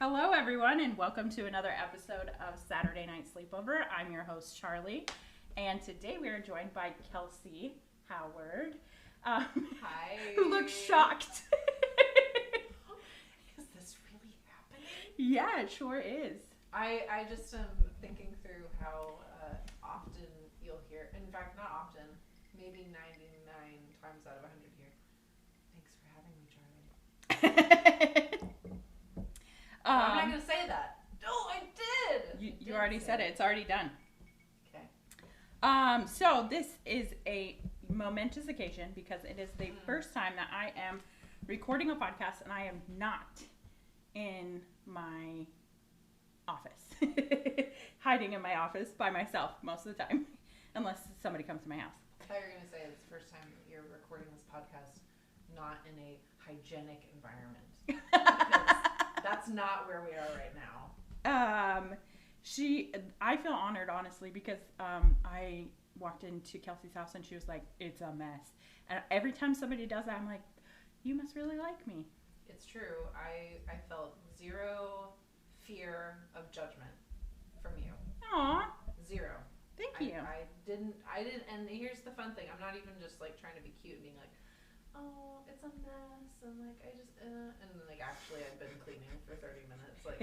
Hello, everyone, and welcome to another episode of Saturday Night Sleepover. I'm your host, Charli, and today we are joined by Kelsey Howard, Hi. who looks shocked. Is this really happening? Yeah, it sure is. I just am thinking through how often you'll hear, in fact, not often, maybe 99 times out of 100 here. Thanks for having me, Charli. I'm not going to say that. No, I did! You already said it. It's already done. Okay. So this is a momentous occasion because it is the first time that I am recording a podcast and I am not in my office. Hiding in my office by myself most of the time, unless somebody comes to my house. I thought you were going to say it's the first time you're recording this podcast not in a hygienic environment. That's not where we are right now. I feel honored, honestly, because I walked into Kelsey's house and she was like, it's a mess. And every time somebody does that, I'm like, you must really like me. It's true. I felt zero fear of judgment from you. Aw, Zero. thank you. I didn't, and here's the fun thing. I'm not even just like trying to be cute and being like, oh, it's a mess, and like, I just, and like, actually, I've been cleaning for 30 minutes. Like,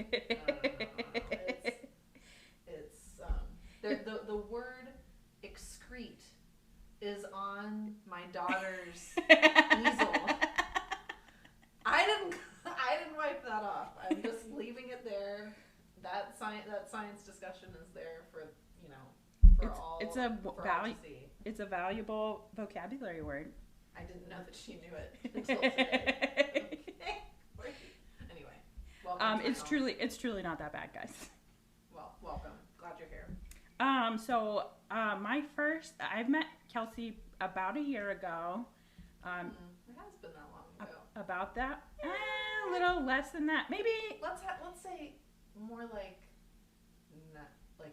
the word excrete is on my daughter's easel. I didn't wipe that off. I'm just leaving it there. That science discussion is there for, for all to see. It's a valuable vocabulary word. I didn't know that she knew it until today. Okay. Anyway, welcome. It's truly not that bad, guys. Well, welcome. Glad you're here. I've met Kelsey about a year ago. It has been that long ago. About that, a little less than that, maybe. Let's say more like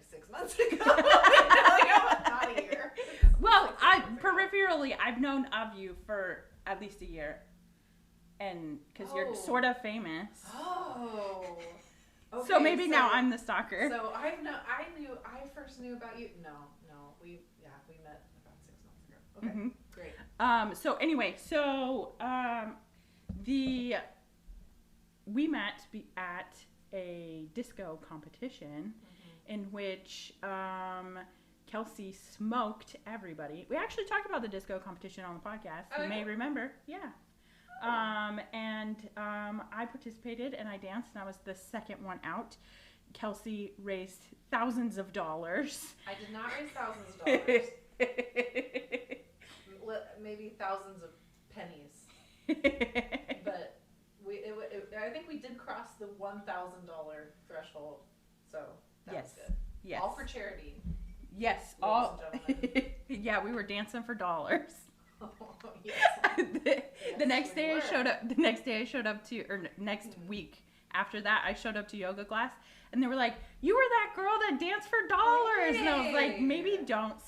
6 months ago. Not a year. Well, peripherally, I've known of you for at least a year, and because you're sort of famous. Oh. Okay, so maybe now I'm the stalker. So I first knew about you. No, we met about 6 months ago. Okay, mm-hmm. Great. So anyway, we met at a disco competition, in which Kelsey smoked everybody. We actually talked about the disco competition on the podcast. You may remember, yeah. And I participated and I danced, and I was the second one out. Kelsey raised thousands of dollars. I did not raise thousands of dollars. Maybe thousands of pennies. But I think we did cross the $1,000 threshold. So that was good. Yes. All for charity. Yes. All. Yeah, we were dancing for dollars. Yes. The next day I showed up to, or next week after that, I showed up to yoga class, and they were like, "You were that girl that danced for dollars," and I was like, "Maybe don't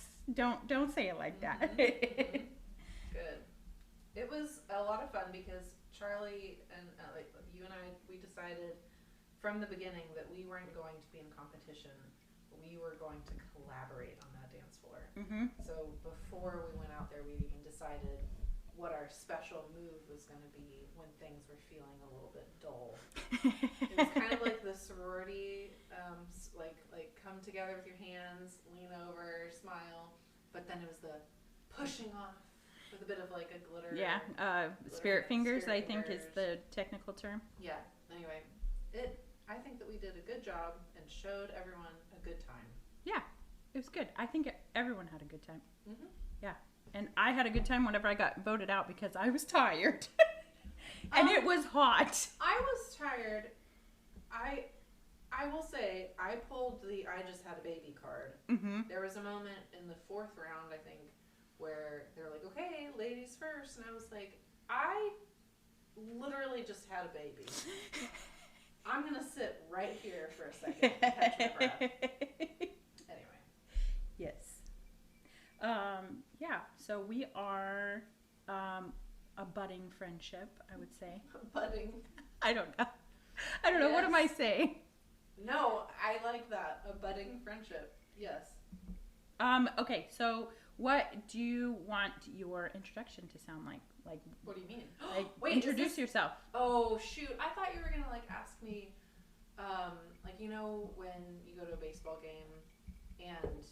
say it like that." Good. It was a lot of fun because Charli and you and I, we decided from the beginning that we weren't going to be in competition. We were going to collaborate on that dance floor. Mm-hmm. So before we went out there, we even decided what our special move was going to be when things were feeling a little bit dull. It was kind of like the sorority, like come together with your hands, lean over, smile. But then it was the pushing off with a bit of like a glitter. Yeah, spirit fingers, I think is the technical term. Yeah. Anyway, I think that we did a good job and showed everyone a good time. Yeah, it was good. I think everyone had a good time. Mm-hmm. Yeah, and I had a good time whenever I got voted out because I was tired. And it was hot. I was tired. I will say, I pulled the I just had a baby card. Mm-hmm. There was a moment in the 4th round, I think, where they're like, okay, ladies first. And I was like, I literally just had a baby. I'm going to sit right here for a second and catch my breath. Anyway. Yes. Yeah, so we are a budding friendship, I would say. Budding. I don't know. I don't know. What am I saying? No, I like that. A budding friendship. Yes. Okay, so what do you want your introduction to sound like? Like, what do you mean? Like, Wait, introduce yourself. Oh shoot! I thought you were gonna like ask me, like when you go to a baseball game, and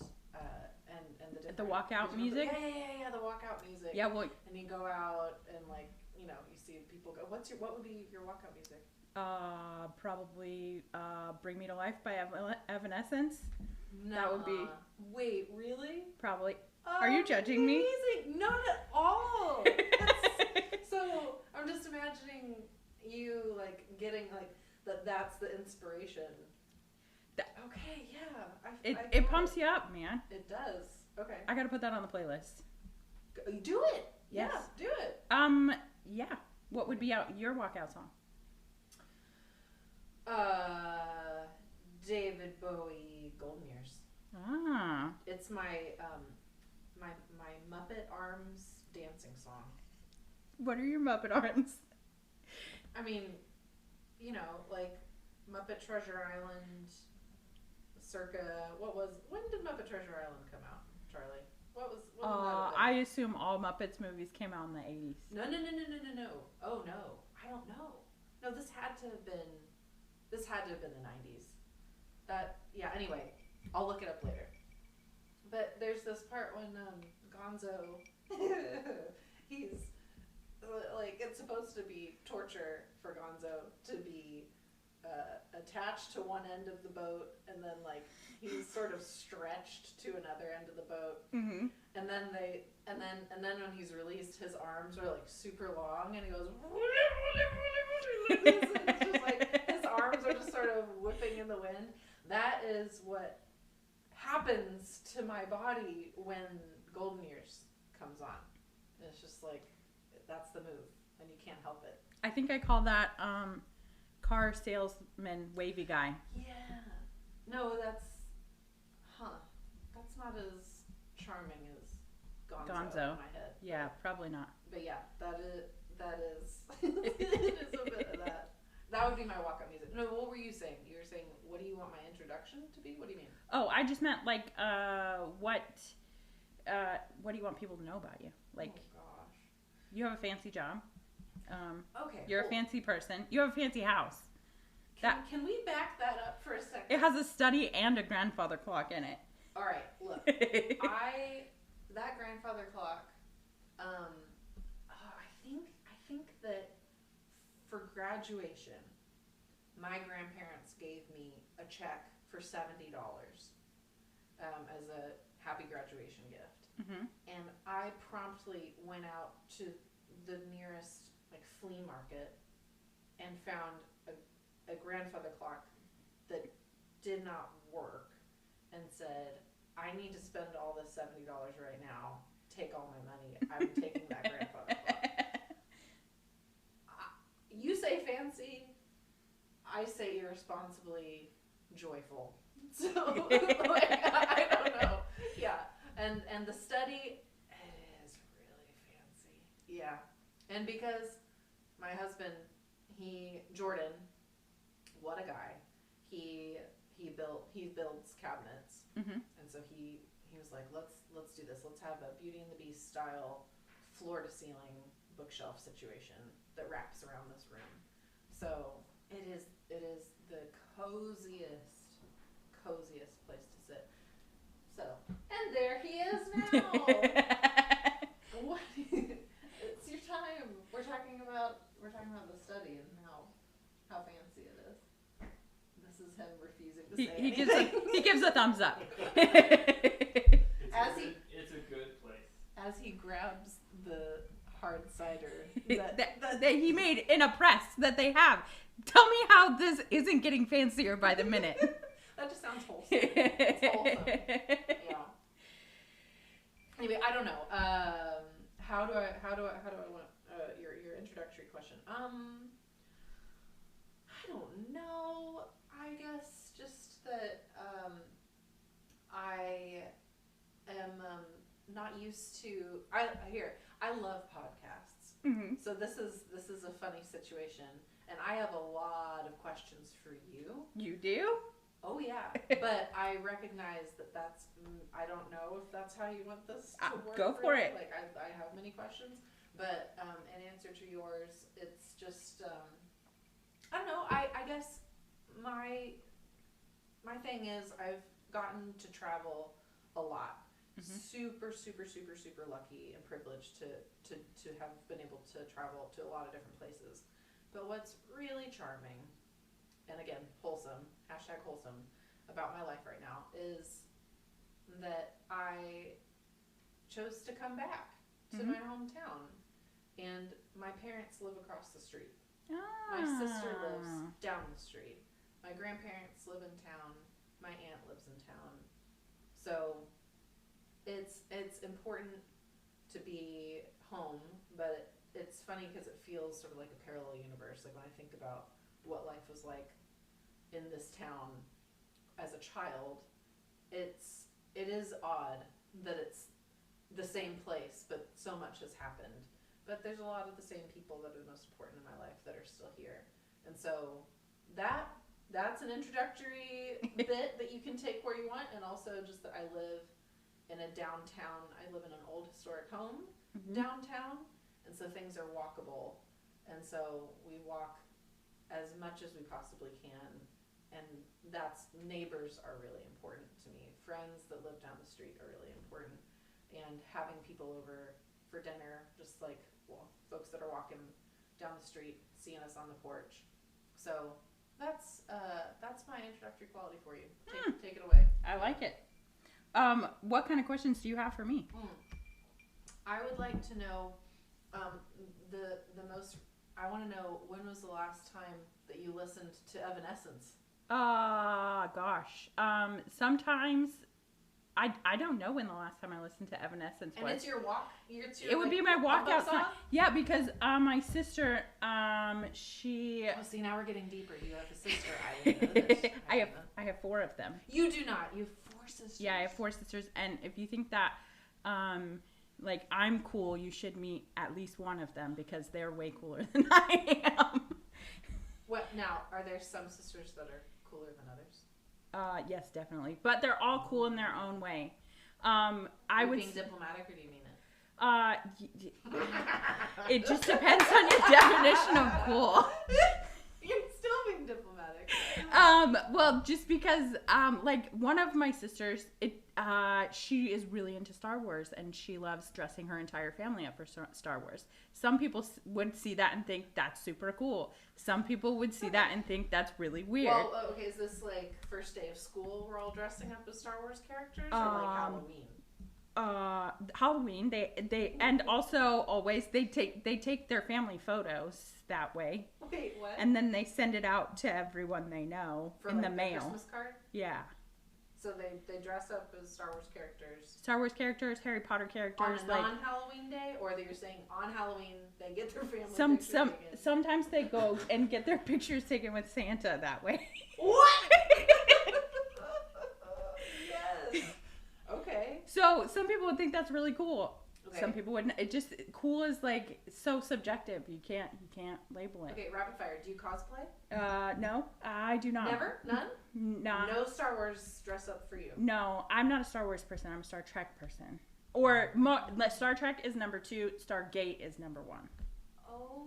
the walkout music. Yeah, the walkout music. Yeah, well, and you go out and like you see people go. What would be your walkout music? Probably "Bring Me to Life" by Evanescence. No. That would be. Wait, really? Probably. Are you judging me? Not at all. So I'm just imagining you like getting like that's the inspiration. Okay, yeah. It pumps you up, man. It does. Okay. I gotta put that on the playlist. Do it. Yes. Yeah, do it. Yeah. What would be your walkout song? David Bowie, Golden Years. Ah. It's my my Muppet Arms dancing song. What are your Muppet Arms? I mean, like Muppet Treasure Island, circa when did Muppet Treasure Island come out, Charlie? What would that have been? I assume all Muppets movies came out in the 80s. No. Oh no, I don't know. No, this had to have been the 90s. Anyway, I'll look it up later. But there's this part when Gonzo, he's like, it's supposed to be torture for Gonzo to be attached to one end of the boat, and then like he's sort of stretched to another end of the boat, mm-hmm. and then when he's released, his arms are like super long, and he goes. It's just like his arms are just sort of whipping in the wind. That is what happens to my body when Golden Years comes on. It's just like, that's the move, and you can't help it. I think I call that car salesman wavy guy. Yeah. No, that's not as charming as Gonzo in my head. Yeah, probably not. But yeah, that is it is a bit of that. That would be my walk-up music. No, what were you saying? You were saying, what do you want my introduction to be? What do you mean? Oh, I just meant like, what do you want people to know about you? Like, oh gosh, you have a fancy job. Okay. You're a fancy person. You have a fancy house. Can we back that up for a second? It has a study and a grandfather clock in it. All right, look, that grandfather clock. I think that for graduation, my grandparents gave me a check for $70 as a happy graduation gift, mm-hmm. and I promptly went out to the nearest like flea market and found a grandfather clock that did not work, and said, I need to spend all this $70 right now. Take all my money. I'm taking that grandfather clock. You say fancy, I say irresponsibly joyful. So, like, I don't know. Yeah. And the study, it is really fancy. Yeah. And because my husband, Jordan, what a guy. He builds cabinets. Mm-hmm. And so he was like, let's do this. Let's have a Beauty and the Beast style floor to ceiling bookshelf situation that wraps around this room. So it is the coziest place to sit. So, and there he is now. What? It's your time. We're talking about the study and how fancy it is. This is him refusing to say anything. He gives a thumbs up. It's a good place. As he grabs the hard cider that he made in a press that they have. Tell me how this isn't getting fancier by the minute. That just sounds wholesome. It's wholesome. Yeah. Anyway, I don't know. How do I want your introductory question? I don't know. I guess just that I am not used to. I love podcasts. Mm-hmm. So this is a funny situation. And I have a lot of questions for you. You do? Oh, yeah. But I recognize that's, I don't know if that's how you want this to work. Go for it. Like, I have many questions. But in answer to yours, it's just, I don't know. I guess my thing is I've gotten to travel a lot. Super, super, super, super lucky and privileged to have been able to travel to a lot of different places. But what's really charming, and again, wholesome, #wholesome, about my life right now is that I chose to come back to my hometown. And my parents live across the street. My sister lives down the street. My grandparents live in town. My aunt lives in town. So it's important to be home, but it's funny because it feels sort of like a parallel universe. Like when I think about what life was like in this town as a child, it is odd that it's the same place, but so much has happened. But there's a lot of the same people that are the most important in my life that are still here. And so that's an introductory bit that you can take where you want, and also just that I live in a downtown, I live in an old historic home downtown, and so things are walkable. And so we walk as much as we possibly can, and neighbors are really important to me. Friends that live down the street are really important, and having people over for dinner, just like, well, folks that are walking down the street, seeing us on the porch. So that's my introductory quality for you. Take it away. I like it. What kind of questions do you have for me? I would like to know the most. I want to know, when was the last time that you listened to Evanescence? Gosh. Sometimes I don't know when the last time I listened to Evanescence was. And it's your walk? It would be my walkout song. Yeah, because my sister, she... Oh, see, now we're getting deeper. You have a sister. I didn't know this. I have 4 of them. You do not. You have 4 sisters. Yeah, I have 4 sisters. And if you think that, like, I'm cool, you should meet at least one of them because they're way cooler than I am. What, now, are there some sisters that are cooler than others? Yes, definitely. But they're all cool in their own way. Being diplomatic, or do you mean it? It just depends on your definition of cool. You're still being diplomatic. Well, just because, like, one of my sisters, she is really into Star Wars, and she loves dressing her entire family up for Star Wars. Some people would see that and think that's super cool. Some people would see that and think that's really weird. Well, okay, is this like first day of school we're all dressing up as Star Wars characters, or like Halloween? Halloween, they and also always they take their family photos that way. Wait, what? And then they send it out to everyone they know in the mail. Christmas card? Yeah. So they dress up as Star Wars characters. Star Wars characters, Harry Potter characters. On a non-Halloween day, or that you're saying on Halloween they get their family pictures taken? Sometimes they go and get their pictures taken with Santa that way. What? Yes. Okay. So some people would think that's really cool. Okay. Some people wouldn't. It just cool is like so subjective. You can't label it. Okay, rapid fire. Do you cosplay? No, I do not. Never? None? No. No Star Wars dress up for you? No, I'm not a Star Wars person. I'm a Star Trek person. Or Star Trek is number 2. Stargate is number 1. Oh.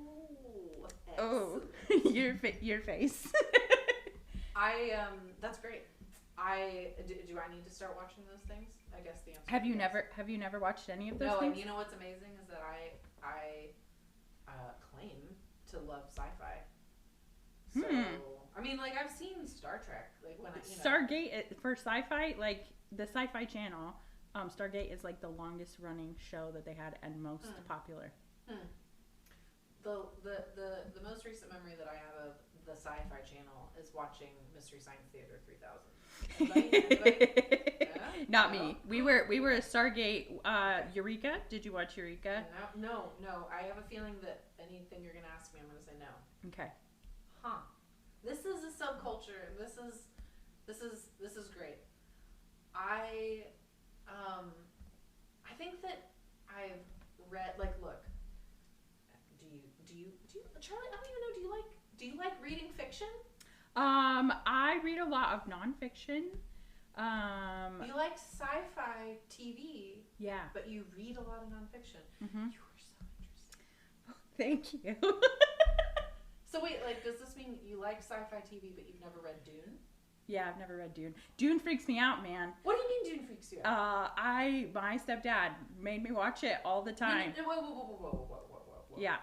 Oh, your face. That's great. Do I need to start watching those things? I guess the answer. Have you never watched any of those No, things? and you know what's amazing is that I claim to love sci-fi. So I mean, like, I've seen Star Trek, like when Stargate for sci-fi, like the Sci-Fi Channel. Stargate is like the longest running show that they had and most popular. The most recent memory that I have of the Sci-Fi Channel is watching Mystery Science Theater 3000. Anybody? Yeah? Not me. We were a Stargate. Eureka. Did you watch Eureka? No. I have a feeling that anything you're gonna ask me, I'm gonna say no. Okay. Huh. This is a subculture. This is great. I think that I've read, like, look, do you Charli, I don't even know, do Do you like reading fiction? I read a lot of nonfiction. You like sci-fi TV. Yeah. But you read a lot of nonfiction. Mm-hmm. You are so interesting. Thank you. So wait, like, does this mean you like sci-fi TV, but you've never read Dune? Yeah, I've never read Dune. Dune freaks me out, man. What do you mean Dune freaks you out? My stepdad made me watch it all the time. Whoa. Yeah.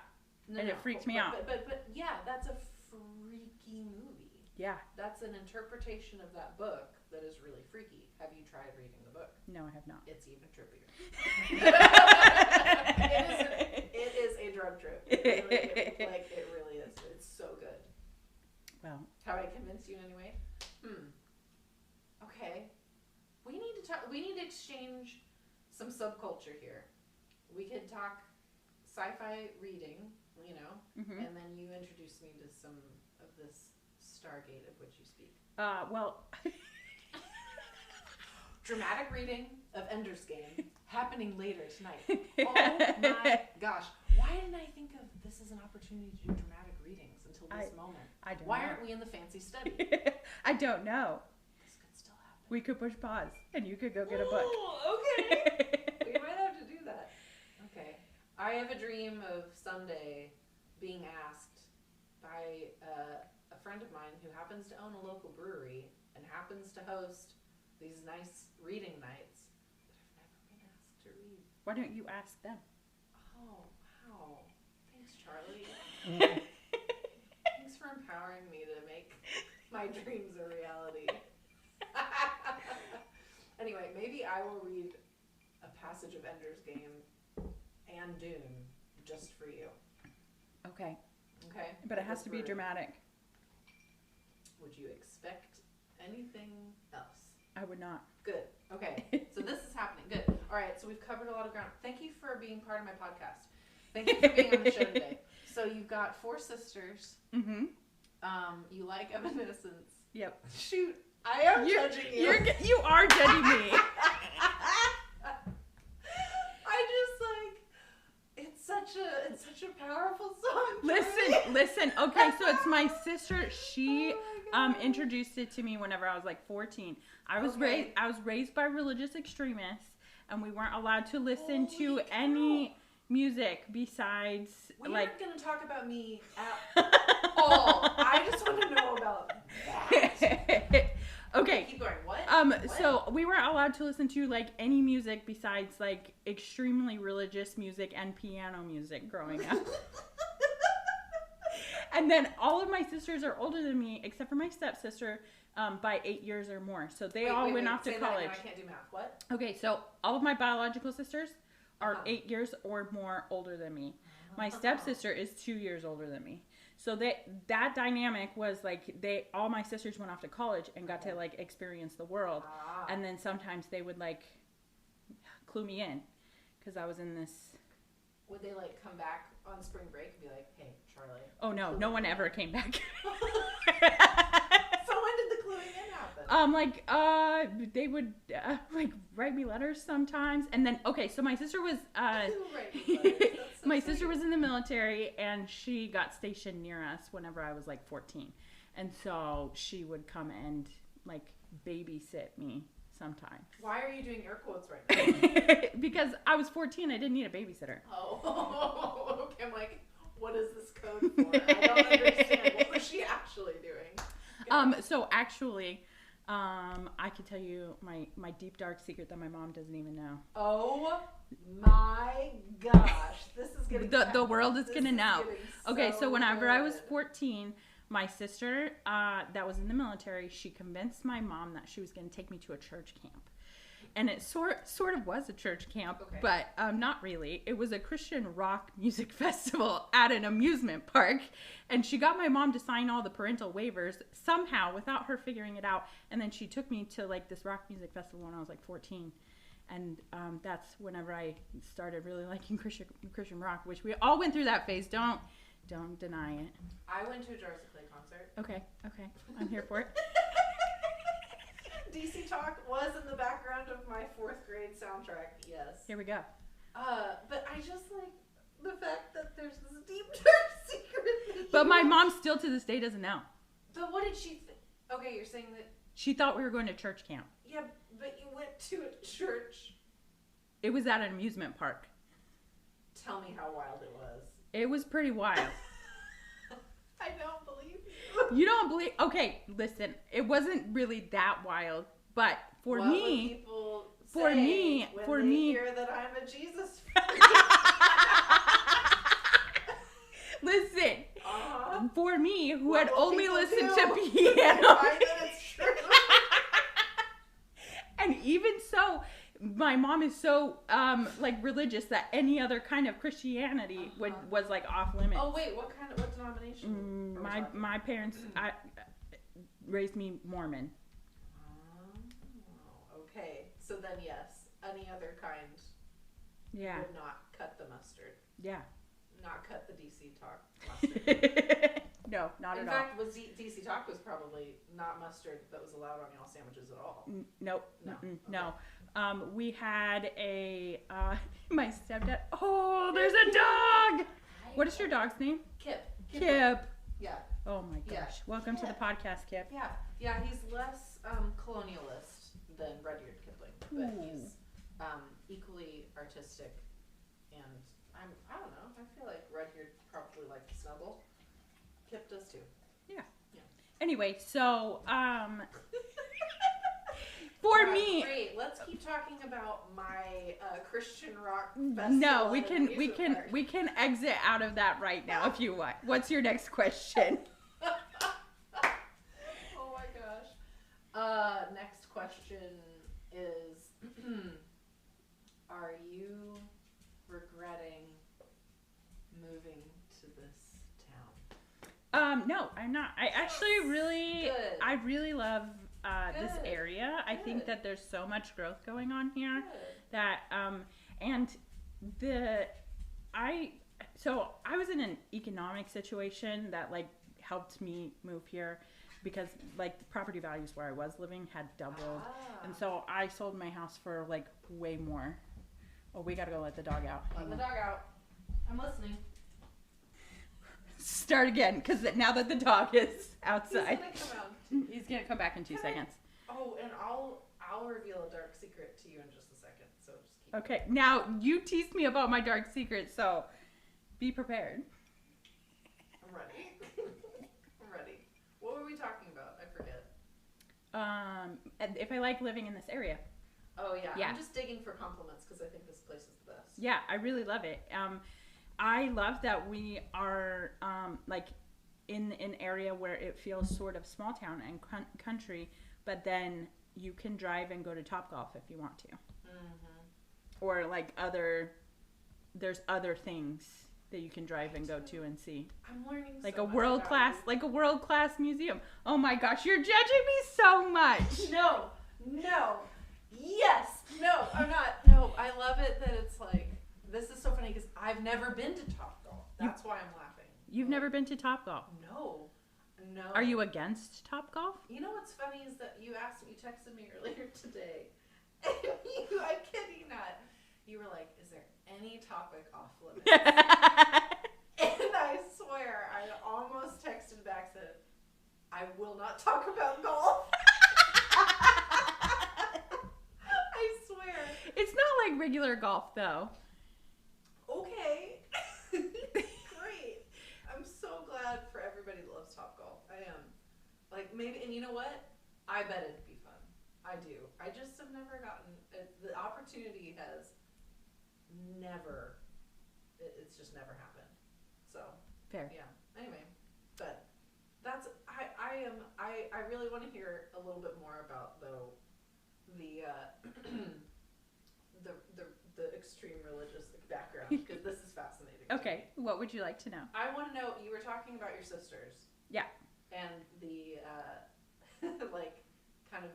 And it freaks me out. But yeah, that's a freaky movie. Yeah. That's an interpretation of that book that is really freaky. Have you tried reading the book? No, I have not. It's even trippier. It is a drug trip. It really is. It's so good. Well. Have I convinced you in any way? Okay. We need to talk. We need to exchange some subculture here. We could talk sci-fi reading, you know, and then you introduce me to some of this Stargate of which you speak. Well. Dramatic reading of Ender's Game happening later tonight. Oh my gosh. Why didn't I think of this as an opportunity to do dramatic readings until this moment? I don't know. Why aren't we in the fancy study? I don't know. This could still happen. We could push pause and you could go get a book. Okay. We might have to do that. Okay. I have a dream of someday being asked by a friend of mine who happens to own a local brewery and happens to host these nice reading nights, but I've never been asked to read. Why don't you ask them? Oh, wow. Thanks, Charlie. Thanks for empowering me to make my dreams a reality. Anyway, maybe I will read a passage of Ender's Game and Dune just for you. Okay. Okay? But it has to be dramatic. Would you expect anything else? I would not. Good. Okay. So this is happening. Good. All right. So we've covered a lot of ground. Thank you for being part of my podcast. Thank you for being on the show today. So you've got 4 sisters. Mm-hmm. You like Evanescence. Yep. Shoot. I am judging you. You are judging me. I just it's such a powerful song. Listen. Okay, so it's my sister. She introduced it to me whenever I was like 14. I was raised by religious extremists, and we weren't allowed to listen to any music besides we aren't going to talk about me at all. I just want to know about that. Okay. Keep going. What? So we weren't allowed to listen to like any music besides like extremely religious music and piano music growing up. And then all of my sisters are older than me, except for my stepsister, by 8 years or more. So they all went off to college. I can't do math. What? Okay, so all of my biological sisters are 8 years or more older than me. My stepsister is 2 years older than me. So that dynamic was like all my sisters went off to college and got to like experience the world. And then sometimes they would like clue me in because I was in this. Would they like come back on spring break and be like, "Hey, Charlie"? Oh no, no one ever came back. So when did the cluing in happen? They would like write me letters sometimes, and then so my sister was my sister was in the military, and she got stationed near us whenever I was like 14, and so she would come and like babysit me sometimes. Why are you doing air quotes right now? Because I was 14, I didn't need a babysitter. Oh, okay. I'm like, what is this code for? I don't understand. What was she actually doing? So actually, I could tell you my deep dark secret that my mom doesn't even know. Oh my gosh, this is getting the world is gonna know. Okay, so whenever I was good. 14, my sister that was in the military, she convinced my mom that she was gonna take me to a church camp. And it sort of was a church camp, but not really. It was a Christian rock music festival at an amusement park. And she got my mom to sign all the parental waivers somehow without her figuring it out. And then she took me to like this rock music festival when I was like 14. And that's whenever I started really liking Christian rock, which we all went through that phase. Don't deny it. I went to a Jars of Clay concert. Okay. I'm here for it. DC Talk was in the background of my 4th grade soundtrack, yes. Here we go. But I just like the fact that there's this deep dark secret that But my mom still to this day doesn't know. But what did she okay, you're saying that... She thought we were going to church camp. Yeah, but you went to a church. It was at an amusement park. Tell me how wild it was. It was pretty wild. I don't believe you. You don't believe... Okay, listen. It wasn't really that wild. But for what me... Would people for say me... when for they me... hear that I'm a Jesus freak? Listen. For me, who What had will only people listened do to when piano... they find that it's true? And even so, my mom is so religious that any other kind of Christianity was like off limits. Oh wait, what denomination? My parents raised me Mormon. Oh, okay. So then yes, any other kind would not cut the mustard. Yeah. Not cut the DC talk mustard. No, not In at all. fact, DC talk was probably not mustard that was allowed on y'all sandwiches at all. Nope. No. No. We had my stepdad. Oh, there's a dog. What is your dog's name? Kip. Yeah. Oh my gosh. Yeah. Welcome to the podcast, Kip. Yeah. He's less colonialist than Rudyard Kipling, but he's equally artistic. And I don't know. I feel like Rudyard probably liked to snuggle. Kip does too. Yeah. Anyway, so for me, great. Let's keep talking about my Christian rock festival. No, we can exit out of that right now if you want. What's your next question? Oh my gosh. Next question is are you regretting moving to this town? No, I'm not. I actually really love this area. I think that there's so much growth going on here that I was in an economic situation that like helped me move here because like the property values where I was living had doubled. And so I sold my house for like way more. Oh, we gotta go let the dog out. Let the dog out. I'm listening. Start again, because now that the dog is outside, He's gonna come back in 2 seconds. Oh, and I'll reveal a dark secret to you in just a second. So just keep. Okay, now you teased me about my dark secret, so be prepared. I'm ready. I'm ready. What were we talking about? I forget. And if I like living in this area. Oh yeah. I'm just digging for compliments because I think this place is the best. Yeah, I really love it. I love that we are like in an area where it feels sort of small town and country, but then you can drive and go to Topgolf if you want to. Mm-hmm. Or like there's other things that you can drive and go to and see. I'm learning like so a much world class museum. Oh my gosh, you're judging me so much. No. Yes. No, I'm not. No, I love it that it's like. This is so funny because I've never been to Topgolf. That's why I'm laughing. You've never been to Topgolf? No. Are you against Topgolf? You know what's funny is that you texted me earlier today, and I kid you not, you were like, "Is there any topic off limits?" And I swear, I almost texted back said, "I will not talk about golf." I swear. It's not like regular golf though. Okay. Great. I'm so glad for everybody that loves Topgolf. I am. Like, maybe, and you know what? I bet it'd be fun. I do. I just have never gotten, the opportunity has never, it's just never happened. So. Fair. Yeah. Anyway, but that's, I really want to hear a little bit more about, though, the extreme religious background, because this is fascinating. Okay, what would you like to know? I want to know, you were talking about your sisters. Yeah. And the, like, kind of,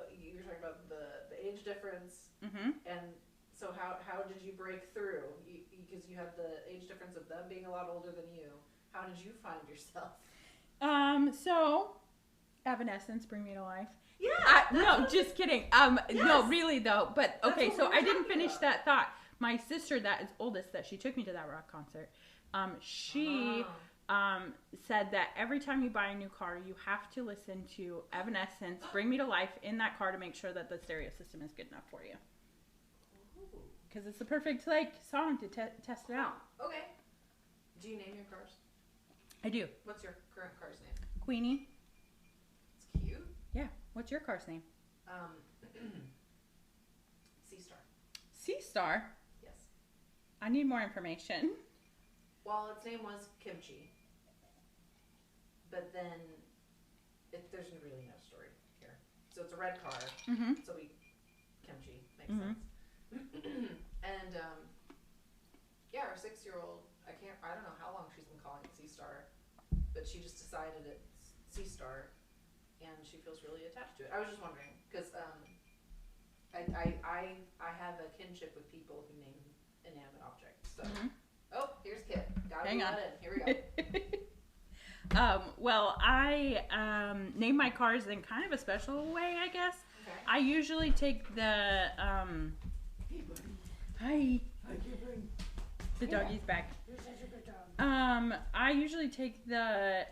you were talking about the age difference. Mm-hmm. And so how did you break through? Because you had the age difference of them being a lot older than you. How did you find yourself? So, Evanescence, Bring Me to Life. Yeah. No, just kidding. Yes. No, really though. But okay, so I didn't finish that thought. My sister, that is oldest, that she took me to that rock concert. She said that every time you buy a new car, you have to listen to Evanescence, Bring Me to Life in that car to make sure that the stereo system is good enough for you. Because it's the perfect song to test it out. Okay. Do you name your cars? I do. What's your current car's name? Queenie. It's cute. Yeah. What's your car's name? C-Star. C-Star? Yes. I need more information. Well, its name was Kimchi. But then, there's really no story here. So it's a red car. Mm-hmm. So Kimchi. Makes sense. And, our 6-year-old, I don't know how long she's been calling it C-Star, but she just decided it's C-Star, and she feels really attached to it. I was just wondering, because, I have a kinship with people who name inanimate objects, so. Oh, here's Kit. Gotta Hang on. let in. Here we go. Well, I name my cars in kind of a special way, I guess. Okay. I usually take the hi. The doggy's back. You're such a good dog. I usually take the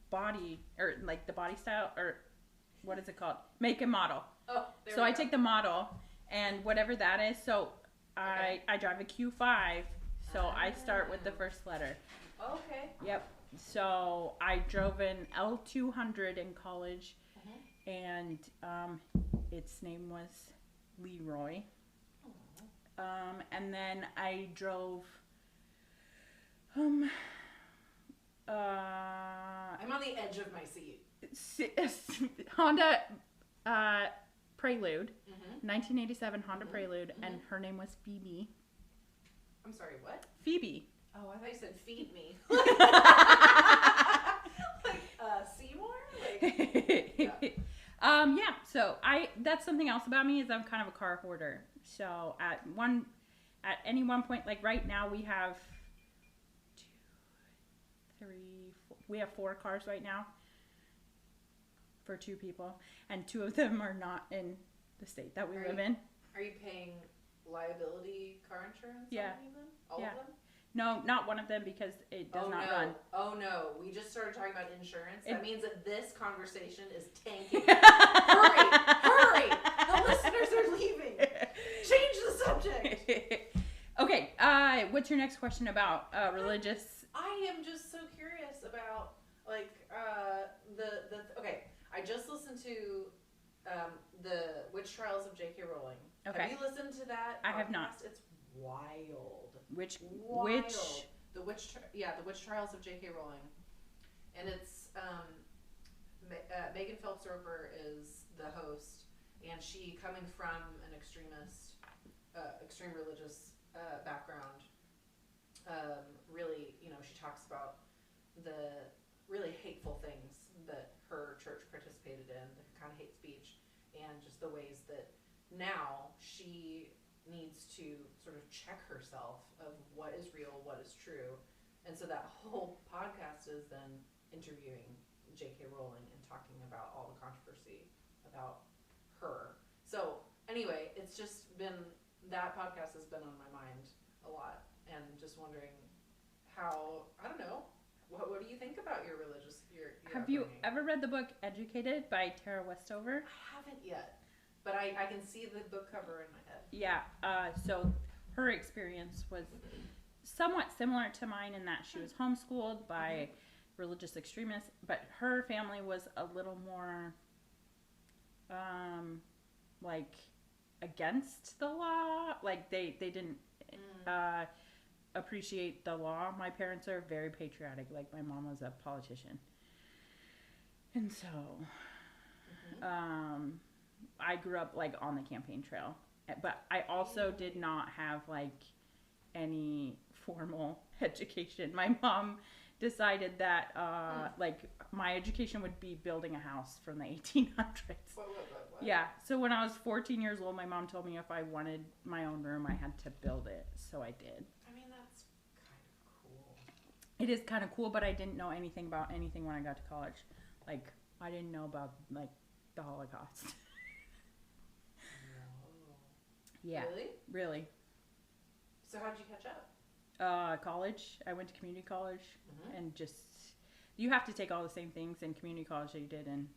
body, or like the body style, or what is it called? Make and model. Oh, there So we I go. take the model and whatever that is. So Okay. I drive a Q5. So I start with the first letter. Okay. Yep. So I drove an L200 in college, and its name was Leroy. And then I drove. I'm on the edge of my seat. Honda Prelude, 1987 Honda Prelude, and her name was Phoebe. I'm sorry, what? Phoebe. Oh, I thought you said feed me. Seymour? Yeah, so that's something else about me is I'm kind of a car hoarder. So at any one point, like right now we have 4 cars right now for 2 people, and 2 of them are not in the state that we live in. Are you paying liability car insurance? Yeah. On any of them? All of them? No, not one of them because it does not run. Oh no, we just started talking about insurance. That means that this conversation is tanking. Hurry! The listeners are leaving. Change the subject. Okay, what's your next question about religious? I am just so curious about okay. I just listened to the Witch Trials of J.K. Rowling. Okay. Have you listened to that? I have not. It's wild. Which The Witch Trials of J.K. Rowling, and it's Megan Phelps-Roper is the host, and she, coming from an extreme religious background, really, she talks about the really hateful things that her church participated in, the kind of hate speech, and just the ways that now she needs to sort of check herself of what is real, what is true. And so that whole podcast is then interviewing J.K. Rowling and talking about all the controversy about her. So anyway, it's just been, that podcast has been on my mind a lot, and just wondering how, I don't know, what do you think about your religious, your Have you upbringing? ever read the book Educated by Tara Westover? I haven't yet, but I can see the book cover in my head. Yeah, so her experience was somewhat similar to mine in that she was homeschooled by religious extremists, but her family was a little more against the law. Like they didn't appreciate the law. My parents are very patriotic. Like my mom was a politician, and so I grew up like on the campaign trail, but I also did not have like any formal education. My mom decided that like my education would be building a house from the 1800s. What? Yeah, so when I was 14 years old, my mom told me if I wanted my own room, I had to build it, so I did. I mean, that's kind of cool. It is kind of cool, but I didn't know anything about anything when I got to college. Like, I didn't know about, like, the Holocaust. No. Yeah. Really? Really. So how'd you catch up? College. I went to community college, and you have to take all the same things in community college that you did in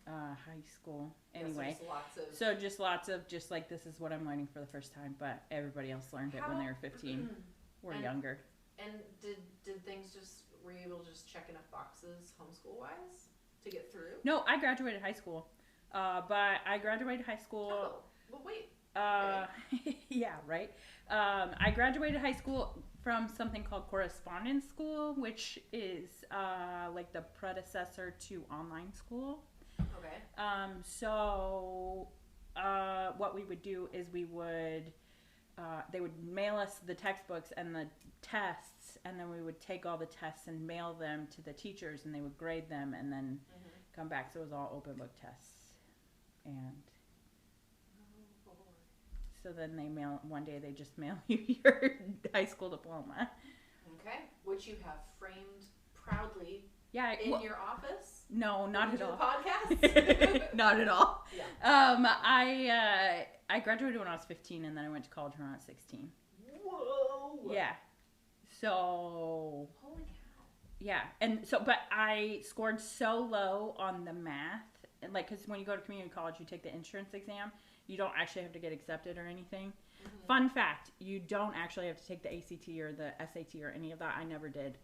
high school. Anyway, so just lots of just like, this is what I'm learning for the first time, but everybody else learned it when they were 15 or younger. And did things were you able to just check enough boxes homeschool wise to get through? No, I graduated high school. But I graduated high school. Oh, well, wait. Okay. Yeah, right. I graduated high school from something called correspondence school, which is like the predecessor to online school. Okay. So what we would do is they would mail us the textbooks and the tests, and then we would take all the tests and mail them to the teachers, and they would grade them and then come back. So it was all open book tests. And so then one day they just mail you your high school diploma. Okay. Which you have framed proudly in your office? No, not at all. Podcast? Not at all. Yeah. I graduated when I was 15, and then I went to college when I was 16. Whoa. Yeah. So. Holy cow. Yeah. And so, but I scored so low on the math. Like, because when you go to community college, you take the entrance exam. You don't actually have to get accepted or anything. Fun fact, you don't actually have to take the ACT or the SAT or any of that. I never did.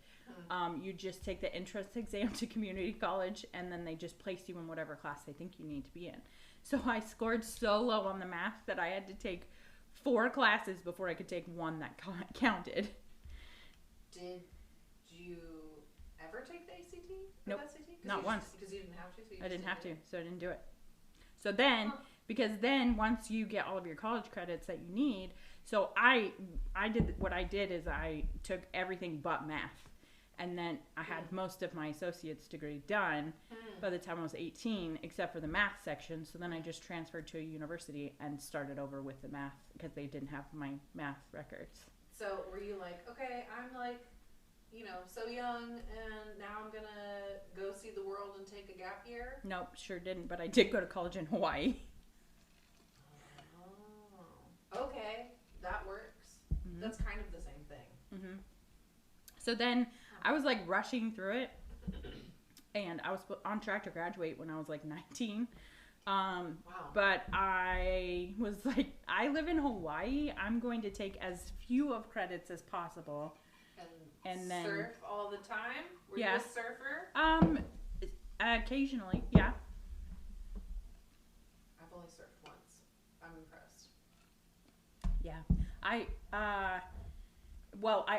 You just take the entrance exam to community college, and then they just place you in whatever class they think you need to be in. So I scored so low on the math that I had to take 4 classes before I could take one that counted. Did you ever take the ACT? Nope, SAT? not once. Because you didn't have to? So I didn't have to, so I didn't do it. So then, because then once you get all of your college credits that you need, so I did, what I did is I took everything but math. And then I had most of my associate's degree done by the time I was 18, except for the math section. So then I just transferred to a university and started over with the math because they didn't have my math records. So were you like, okay, I'm like, so young, and now I'm going to go see the world and take a gap year? Nope, sure didn't, but I did go to college in Hawaii. Oh, okay, that works. That's kind of the same thing. So then I was like rushing through it, and I was on track to graduate when I was like 19. Wow. But I was like, I live in Hawaii. I'm going to take as few of credits as possible. And then surf all the time? Were you a surfer? Occasionally, yeah. I've only surfed once. I'm impressed. Yeah. I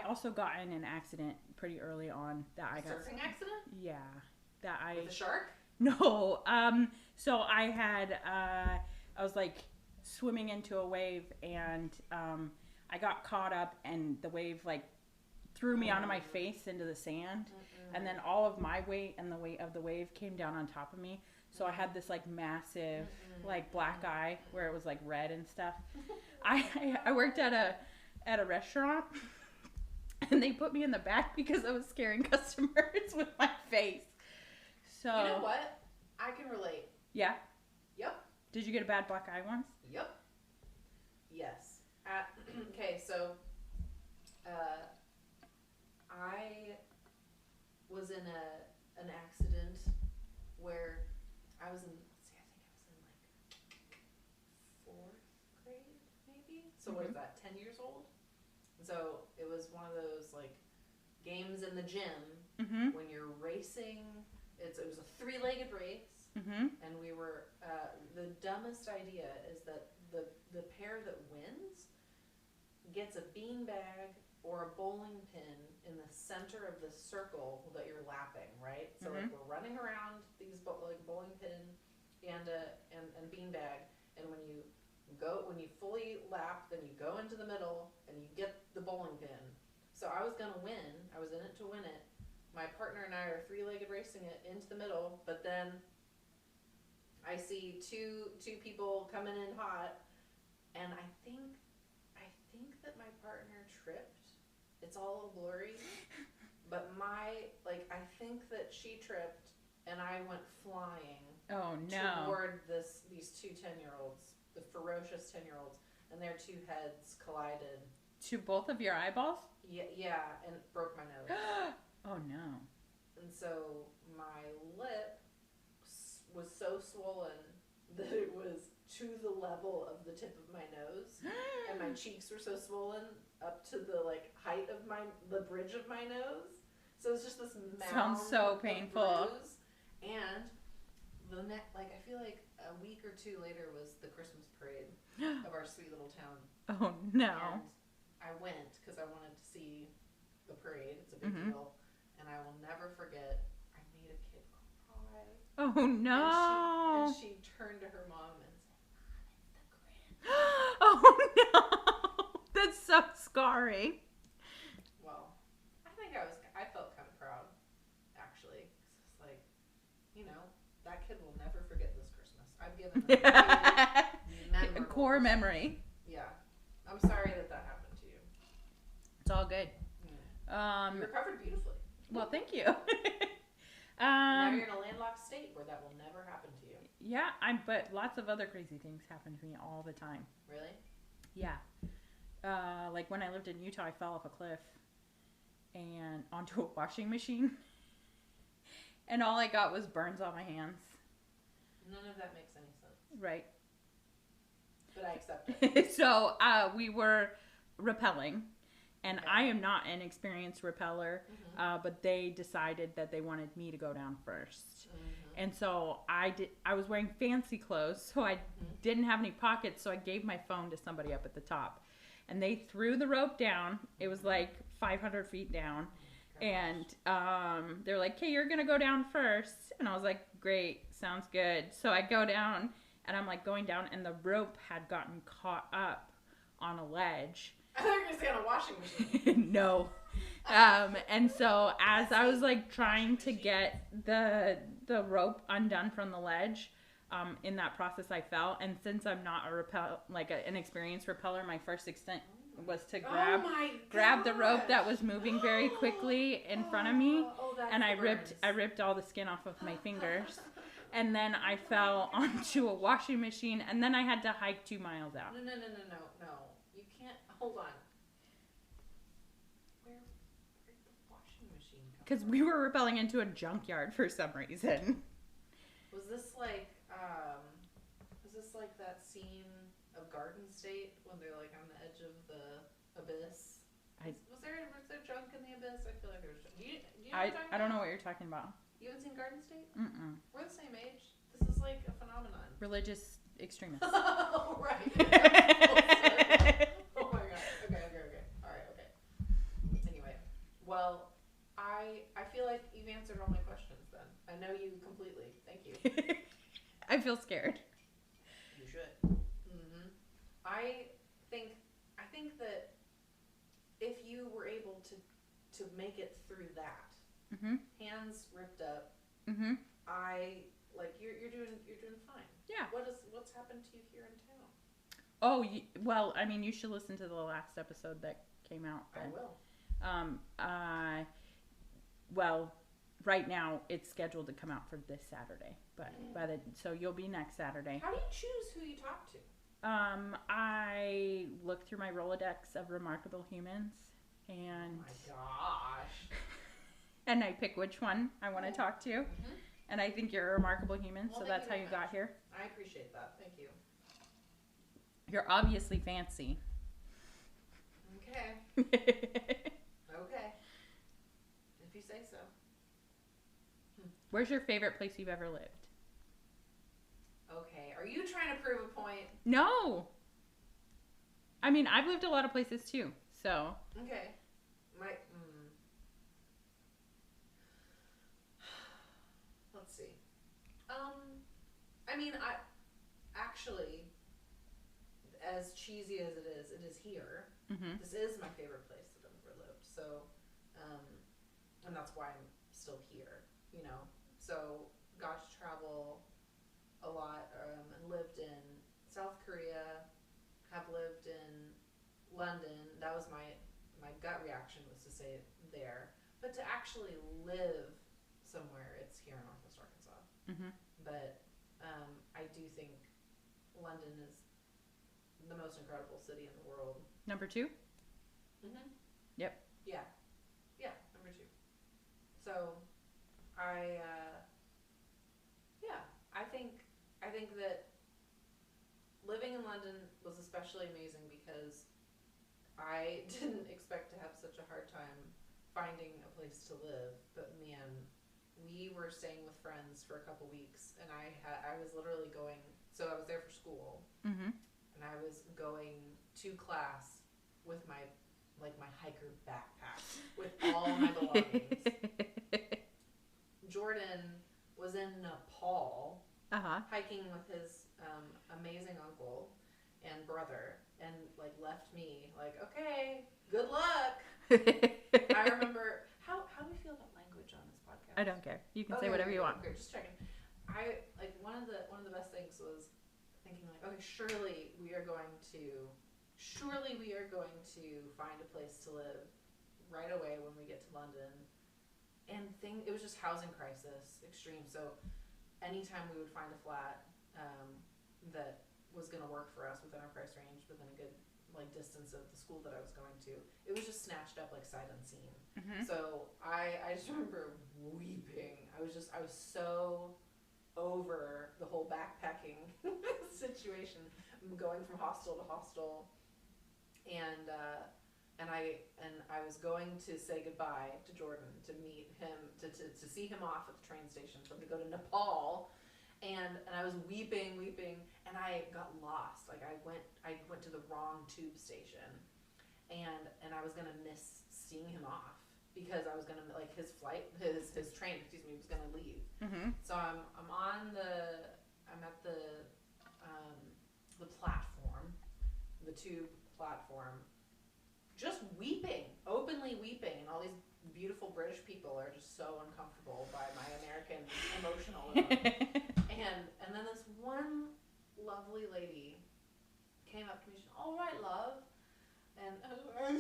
also got in an accident pretty early on that I got. Surfing accident? Yeah. With a shark? No. So I had, I was like swimming into a wave, and I got caught up, and the wave like threw me onto my face into the sand, and then all of my weight and the weight of the wave came down on top of me. So I had this like massive like black eye where it was like red and stuff. I worked at a restaurant, and they put me in the back because I was scaring customers with my face. So you know what? I can relate. Yeah. Yep. Did you get a bad black eye once? Yep. Yes. Okay, so I was in an accident where I was in, I think I was in like 4th grade, maybe? So what is that, 10 years old? So it was one of those like games in the gym when you're racing. It was a 3-legged race, and we were, the dumbest idea is that the pair that wins gets a beanbag or a bowling pin in the center of the circle that you're lapping, right? So like we're running around these like bowling pin and beanbag, and when you fully lap, then you go into the middle and you get the bowling pin. So I was gonna win. I was in it to win it. My partner and I are 3-legged racing it into the middle, but then I see two people coming in hot, and I think that my partner tripped. It's all blurry, but I think that she tripped, and I went flying. Oh no! Toward these two 10-year-olds, the ferocious 10-year-olds, and their two heads collided. To both of your eyeballs? Yeah, and broke my nose. Oh no. And so my lip was so swollen that it was to the level of the tip of my nose, and my cheeks were so swollen up to the height of the bridge of my nose. So it's just this mound. Sounds so painful. Bruise. And the I feel like a week or two later was the Christmas parade of our sweet little town. Oh no. And I went because I wanted to see the parade. It's a big deal. And I will never forget, I made a kid cry. Oh no. And she turned to her mom and said, Mom, it's the Grinch. Oh no. That's so scary. Well, I felt kind of proud, actually. It's like, that kid will never forget this Christmas. I've given them a core memory. Yeah. I'm sorry that happened to you. It's all good. You recovered beautifully. Well, thank you. Now you're in a landlocked state where that will never happen to you. Yeah, but lots of other crazy things happen to me all the time. Really? Yeah. Like when I lived in Utah, I fell off a cliff and onto a washing machine. And all I got was burns on my hands. None of that makes any sense. Right. But I accept it. So we were rappelling. And okay. I am not an experienced rappeller, but they decided that they wanted me to go down first. And so I was wearing fancy clothes, so I didn't have any pockets, so I gave my phone to somebody up at the top. And they threw the rope down. It was like 500 feet down. And they're like, "Okay, you're going to go down first." And I was like, "Great, sounds good." So I go down, and I'm like going down, and the rope had gotten caught up on a ledge. I thought you were going to say on a washing machine. No. And so as I was like trying to get the rope undone from the ledge, in that process I fell. And since I'm not an experienced rappeller, my first instinct was to grab the rope that was moving very quickly in front of me, and I ripped all the skin off of my fingers. And then I fell onto a washing machine, and then I had to hike 2 miles out. No. You can't. Hold on. Where did the washing machine come from? Because we were rappelling into a junkyard for some reason. Was this like that scene of Garden State when they're like on the edge of the abyss? Was there junk in the abyss? I feel like there was junk. You know what I'm talking I don't know about? what you're talking about. You haven't seen Garden State? Mm-mm. We're the same age. This is like a phenomenon. Religious extremists. Oh, right. Oh my god. Okay. Alright, okay. Anyway. Well, I feel like you've answered all my questions then. I know you completely. Thank you. I feel scared. You should. I think that if you were able to make it through that, hands ripped up, you're doing fine. Yeah. What's happened to you here in town? Oh, well, I mean, you should listen to the last episode that came out then. I will. Well, right now it's scheduled to come out for this Saturday, but so you'll be next Saturday. How do you choose who you talk to? I look through my Rolodex of remarkable humans, and oh my gosh. And I pick which one I want to talk to. And I think you're a remarkable human, so that's how you got here. I appreciate that. Thank you. You're obviously fancy. Okay. Okay. If you say so. Where's your favorite place you've ever lived? Okay. Are you trying to prove a point? No. I mean, I've lived a lot of places too, so. Okay. Let's see. I mean, actually, as cheesy as it is here. This is my favorite place that I've ever lived. So, and that's why I'm still here, So, got to travel a lot, and lived in South Korea, have lived in London. That was my gut reaction was to say there. But to actually live somewhere, it's here in Northwest Arkansas. But I do think London is the most incredible city in the world. Number 2? Mm-hmm. Yep. Yeah. Yeah, number 2. So, I think that living in London was especially amazing because I didn't expect to have such a hard time finding a place to live, but man, we were staying with friends for a couple weeks, and I was literally going. So I was there for school, and I was going to class with my hiker backpack with all my belongings. Jordan was in Nepal hiking with his amazing uncle and brother, and like left me like, okay, good luck. I remember how do we feel about language on this podcast? I don't care. You can say whatever you want. Okay, just checking. I like one of the best things was thinking like, okay, surely we are going to find a place to live right away when we get to London. And it was just housing crisis extreme. So anytime we would find a flat that was going to work for us within our price range, within a good like distance of the school that I was going to, it was just snatched up like sight unseen. So I just remember weeping. I was so over the whole backpacking situation, going from hostel to hostel, and I was going to say goodbye to Jordan, to meet him, to see him off at the train station for him to go to Nepal, and I was weeping, and I got lost. Like I went to the wrong tube station, and I was gonna miss seeing him off because I was gonna like his train was gonna leave. So I'm at the platform, the tube platform, just weeping, openly weeping, and all these beautiful British people are just so uncomfortable by my American emotionalism. and then this one lovely lady came up to me. She's, all right, love. And I don't know where to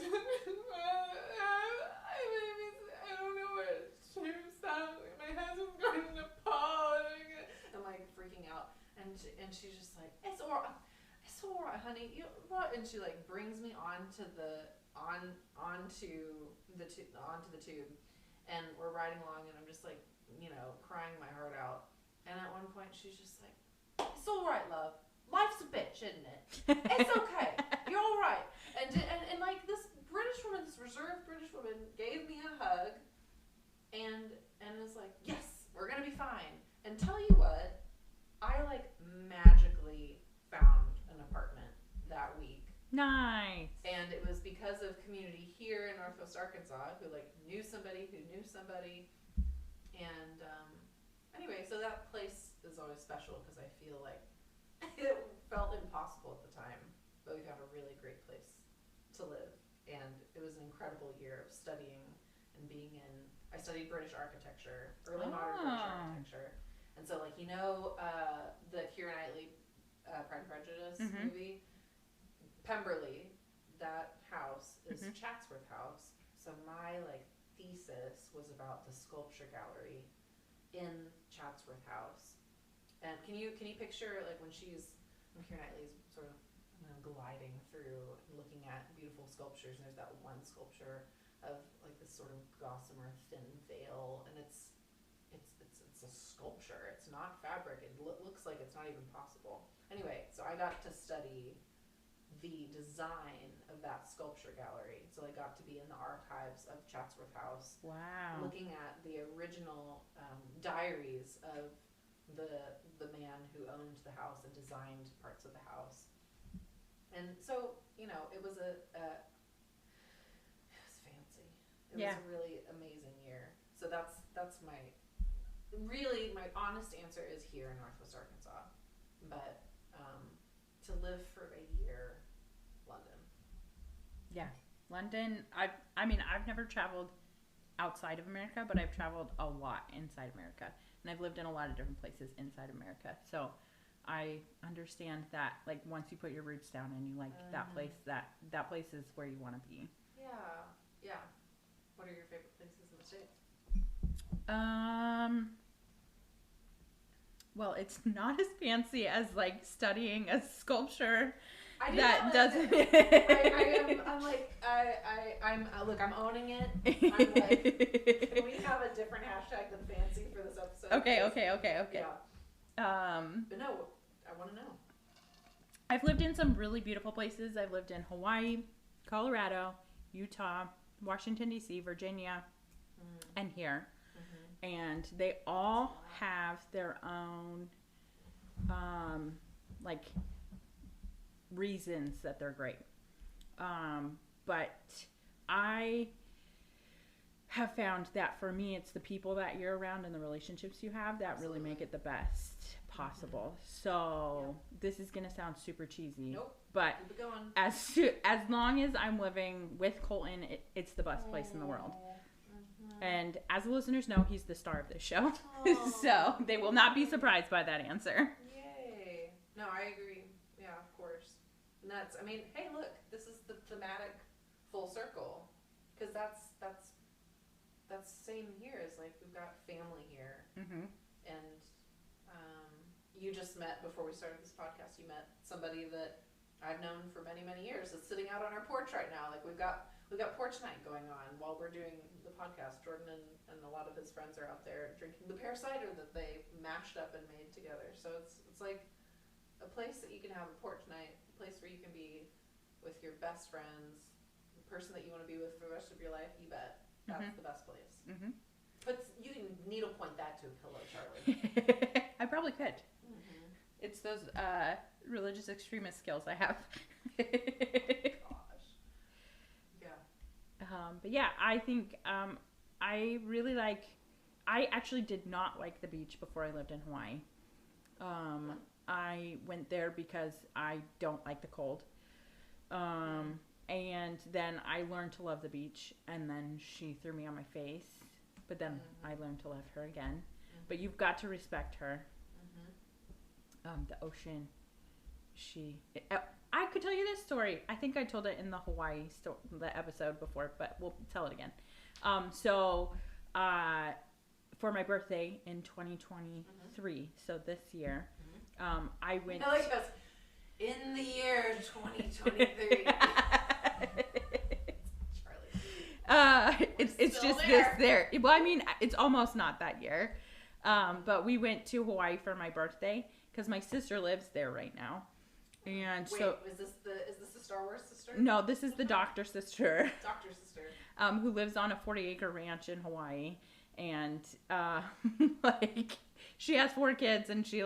choose. My husband's going to Nepal. I'm like freaking out. And she's just like, it's all right, honey. And she like brings me onto the tube, and we're riding along, and I'm just like, crying my heart out. And at one point, she's just like, it's all right, love. Life's a bitch, isn't it? It's okay. You're all right. And like this reserved British woman gave me a hug, and was like, yes, we're gonna be fine. And tell you what, I like magically found an apartment that week. Nice. And it was because of community here in Northwest Arkansas who like knew somebody. And anyway, so that place is always special because I feel like it felt impossible at the time, but we found a really great place to live. And it was an incredible year of studying and being in. I studied British architecture, early modern British architecture. And so like, the Keira Knightley Pride and Prejudice movie, Pemberley, that house is Chatsworth House. So my like thesis was about the sculpture gallery in Chatsworth House. And can you picture like when Keira Knightley's sort of gliding through, looking at beautiful sculptures, and there's that one sculpture of like this sort of gossamer thin veil, and it's a sculpture. It's not fabric. It looks like it's not even possible. Anyway, so I got to study the design of that sculpture gallery. So I got to be in the archives of Chatsworth House. Wow. Looking at the original diaries of the man who owned the house and designed parts of the house. And so, it was it was fancy. It was a really amazing year. So that's my honest answer is here in Northwest Arkansas. But to live for a year, London. Yeah. London, I've never traveled outside of America, but I've traveled a lot inside America. And I've lived in a lot of different places inside America. So I understand that, like, once you put your roots down and you like that place, that place is where you want to be. Yeah. What are your favorite places in the States? Well, it's not as fancy as like studying a sculpture that doesn't. I'm owning it. I'm like, can we have a different hashtag than fancy for this episode? Okay. Yeah. But no, I want to know. I've lived in some really beautiful places. I've lived in Hawaii, Colorado, Utah, Washington, D.C., Virginia, and here. Mm-hmm. And they all have their own, reasons that they're great. But I have found that for me, it's the people that you're around and the relationships you have that really make it the best possible. So this is gonna sound super cheesy. Nope. But keep it going. as long as I'm living with Colton, it's the best place in the world. And as the listeners know, he's the star of this show. So they will not be surprised by that answer. Yay. No, I agree. Yeah, of course. And that's, I mean, hey, look, this is the thematic full circle. Because that's same here. Is like we've got family here. Mm-hmm. And you just met, before we started this podcast, you met somebody that I've known for many, many years. That's sitting out on our porch right now. Like we've got Porch Night going on while we're doing the podcast. Jordan and a lot of his friends are out there drinking the pear cider that they mashed up and made together. So it's like a place that you can have a porch night, a place where you can be with your best friends, the person that you want to be with for the rest of your life. You bet. That's the best place. Mm-hmm. But you can needlepoint that to a pillow, Charli. I probably could. Mm-hmm. It's those religious extremist skills I have. Gosh. Yeah. But yeah, I think I really I actually did not like the beach before I lived in Hawaii. I went there because I don't like the cold. And then I learned to love the beach, and then she threw me on my face. But then I learned to love her again. But you've got to respect her. The ocean, I could tell you this story. I think I told it in the Hawaii the episode before, but we'll tell it again. So for my birthday in 2023, so this year, I went. I like this. In the year 2023. It's just there. Well, I mean, it's almost not that year. But we went to Hawaii for my birthday because my sister lives there right now. And wait, so is this the Star Wars sister? No, this is the doctor sister. Doctor sister. Who lives on a 40-acre ranch in Hawaii, and she has 4 kids, and she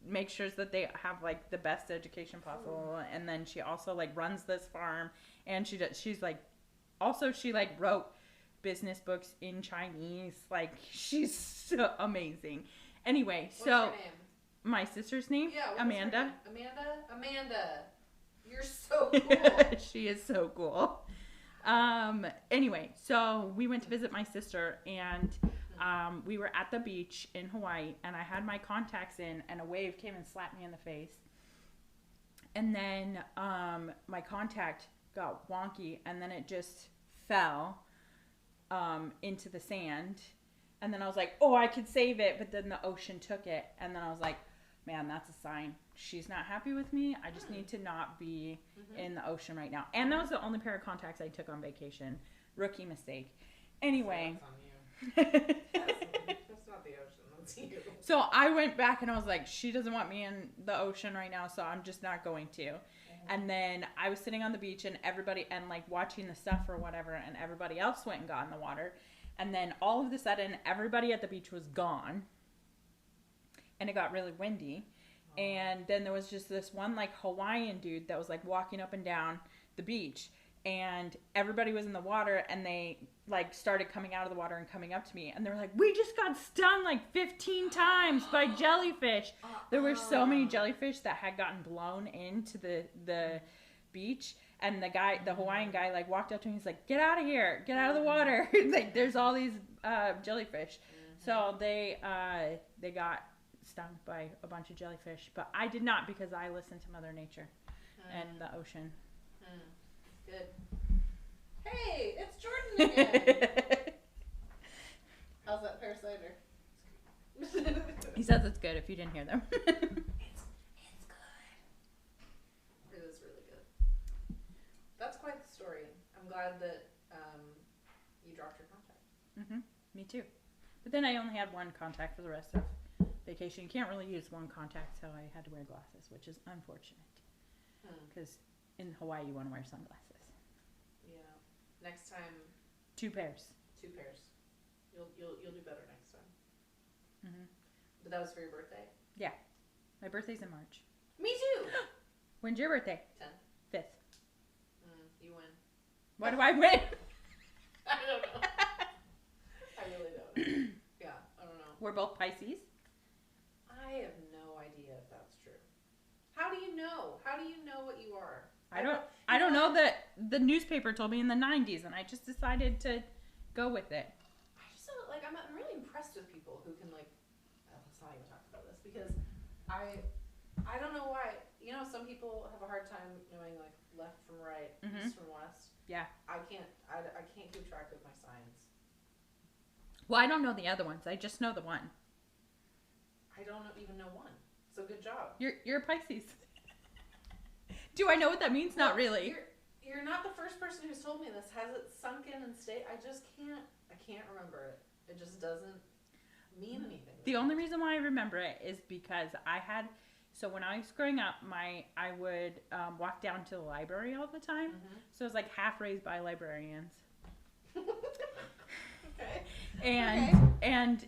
makes sure that they have the best education possible. And then she also runs this farm, and she wrote business books in Chinese. She's so amazing. Anyway, What's her name? My sister's name? Yeah, Amanda. Amanda. You're so cool. She is so cool. Anyway, so we went to visit my sister, and we were at the beach in Hawaii, and I had my contacts in, and a wave came and slapped me in the face. And then my contact got wonky, and then it just fell into the sand. And then I was like, oh, I could save it, but then the ocean took it. And then I was like, man, that's a sign. She's not happy with me. I just need to not be in the ocean right now. And that was the only pair of contacts I took on vacation. Rookie mistake. Anyway. So that's on you. That's not the ocean. That's you. So I went back and I was like, she doesn't want me in the ocean right now, so I'm just not going to. And then I was sitting on the beach and everybody, and watching the stuff or whatever, and everybody else went and got in the water. And then all of a sudden, everybody at the beach was gone. And it got really windy. Oh. And then there was just this one Hawaiian dude that was walking up and down the beach. And everybody was in the water, and they started coming out of the water and coming up to me. And they were like, we just got stung 15 times by jellyfish. There were so many jellyfish that had gotten blown into the beach. And the Hawaiian guy walked up to me. He's like, get out of here. Get out of the water. There's all these jellyfish. So they got stung by a bunch of jellyfish. But I did not, because I listened to Mother Nature and the ocean. Good. Hey, it's Jordan again. How's that pear cider? He says it's good if you didn't hear them. It's good. For glad that you dropped your contact. Me too. But then I only had one contact for the rest of vacation. You can't really use one contact, so I had to wear glasses, which is unfortunate. Because in Hawaii, you want to wear sunglasses. Yeah. Next time. 2 pairs. 2 pairs. You'll do better next time. Mm-hmm. But that was for your birthday? Yeah. My birthday's in March. Me too! When's your birthday? 10th. 5th. You win. Why do I win? I don't know. I really don't know. Yeah, I don't know. We're both Pisces. I have no idea if that's true. How do you know? How do you know what you are? I don't know that the newspaper told me in the 90s, and I just decided to go with it. I just don't, like, I'm really impressed with people who can, like, let's not even talk about this, because I don't know why. You know, some people have a hard time knowing, like, left from right, east from west. Yeah. I can't keep track of my signs. Well, I don't know the other ones. I just know the one. I don't even know one. So good job. You're a Pisces. Do I know what that means? Not really. You're not the first person who's told me this. Has it sunk in and stayed? I can't remember it. It just doesn't mean anything. The only reason why I remember it is because so when I was growing up, I would walk down to the library all the time. So it was like half raised by librarians. Okay. And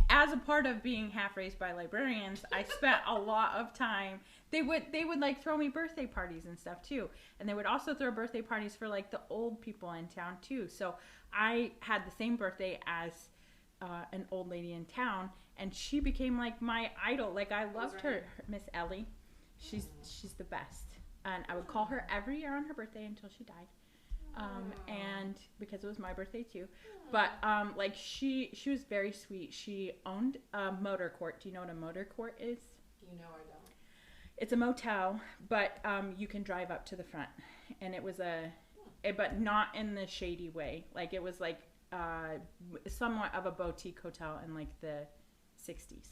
as a part of being half raised by librarians, I spent a lot of time. They would like throw me birthday parties and stuff too, and they would also throw birthday parties for like the old people in town too. So I had the same birthday as an old lady in town, and she became like my idol. Like I loved her, Miss Ellie. She's the best, and I would call her every year on her birthday until she died. And because it was my birthday too, but like she was very sweet. She owned a motor court. Do you know what a motor court is? You know I don't. It's a motel, but you can drive up to the front, and it was but not in the shady way. Like it was like somewhat of a boutique hotel in like the 60s.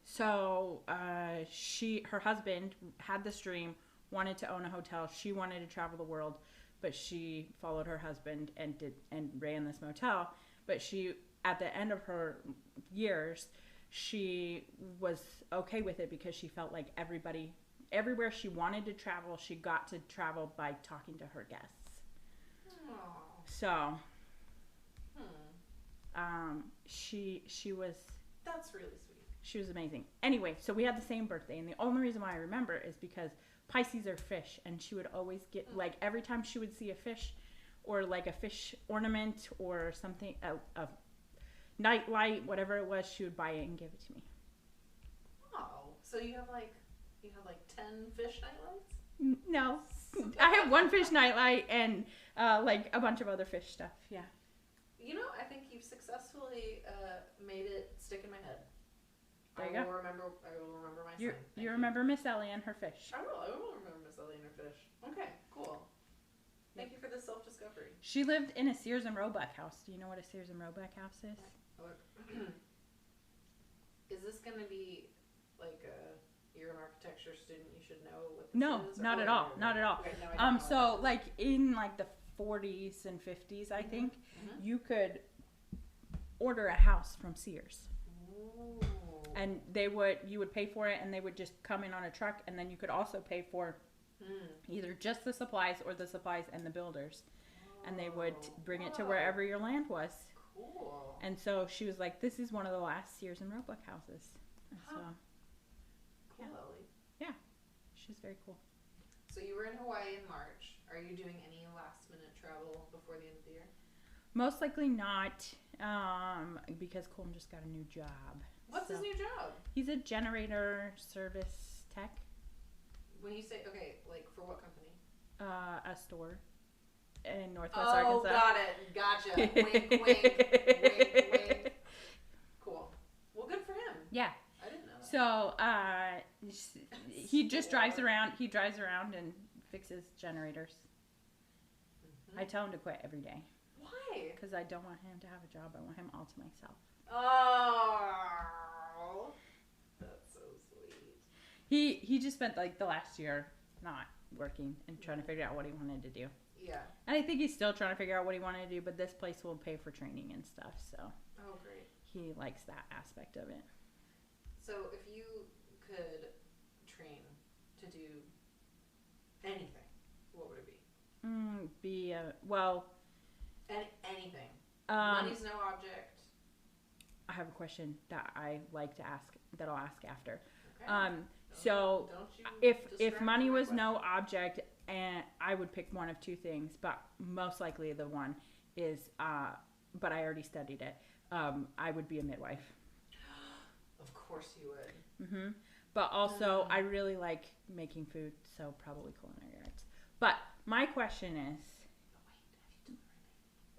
So her husband had this dream, wanted to own a hotel. She wanted to travel the world, but she followed her husband and ran this motel. But she, at the end of her years, she was okay with it because she felt like everywhere she wanted to travel, she got to travel by talking to her guests. Aww. So, she was. That's really sweet. She was amazing. Anyway, so we had the same birthday, and the only reason why I remember is because Pisces are fish, and she would always get, like, every time she would see a fish or like a fish ornament or something, a night light, whatever it was, she would buy it and give it to me. Oh, so you have like 10 fish nightlights? No, I have one fish nightlight and like a bunch of other fish stuff. Yeah. You know, I think you've successfully made it stick in my head. There you I go. will remember my sign. You remember Miss Ellie and her fish. I will remember Miss Ellie and her fish. Okay, cool. Thank you for this self-discovery. She lived in a Sears and Roebuck house. Do you know what a Sears and Roebuck house is? Is this going to be like you're an architecture student, you should know what this No, is? not at all. Not at all. Okay, no, I don't know so like in like the 40s and 50s, I think, you could order a house from Sears. Ooh. And you would pay for it, and they would just come in on a truck, and then you could also pay for either just the supplies or the supplies and the builders. And they would bring it to wherever your land was. Cool. And so she was like, this is one of the last Sears and Roebuck houses. And so, Cool, Ellie. yeah, she's very cool. So you were in Hawaii in March. Are you doing any last minute travel before the end of the year? Most likely not, because Colm just got a new job. What's his new job? He's a generator service tech. When you say, okay, like for what company? A store in Northwest Arkansas. Oh, got it. Gotcha. Wink, wink. Wink, wink. Cool. Well, good for him. Yeah. I didn't know that. So, he just drives around. He drives around and fixes generators. I tell him to quit every day. Why? Because I don't want him to have a job. I want him all to myself. Oh, that's so sweet. He just spent like the last year not working and trying to figure out what he wanted to do. Yeah. And I think he's still trying to figure out what he wanted to do, but this place will pay for training and stuff, so. Oh, great. He likes that aspect of it. So if you could train to do anything, what would it be? Anything. Money's no object. I have a question that I like to ask, that I'll ask after. Okay. So Don't you if distract money my was no question. object, and I would pick one of two things, but most likely the one is, but I already studied it. I would be a midwife. Of course you would. Mm-hmm. But also, I really like making food, so probably culinary arts. But my question is,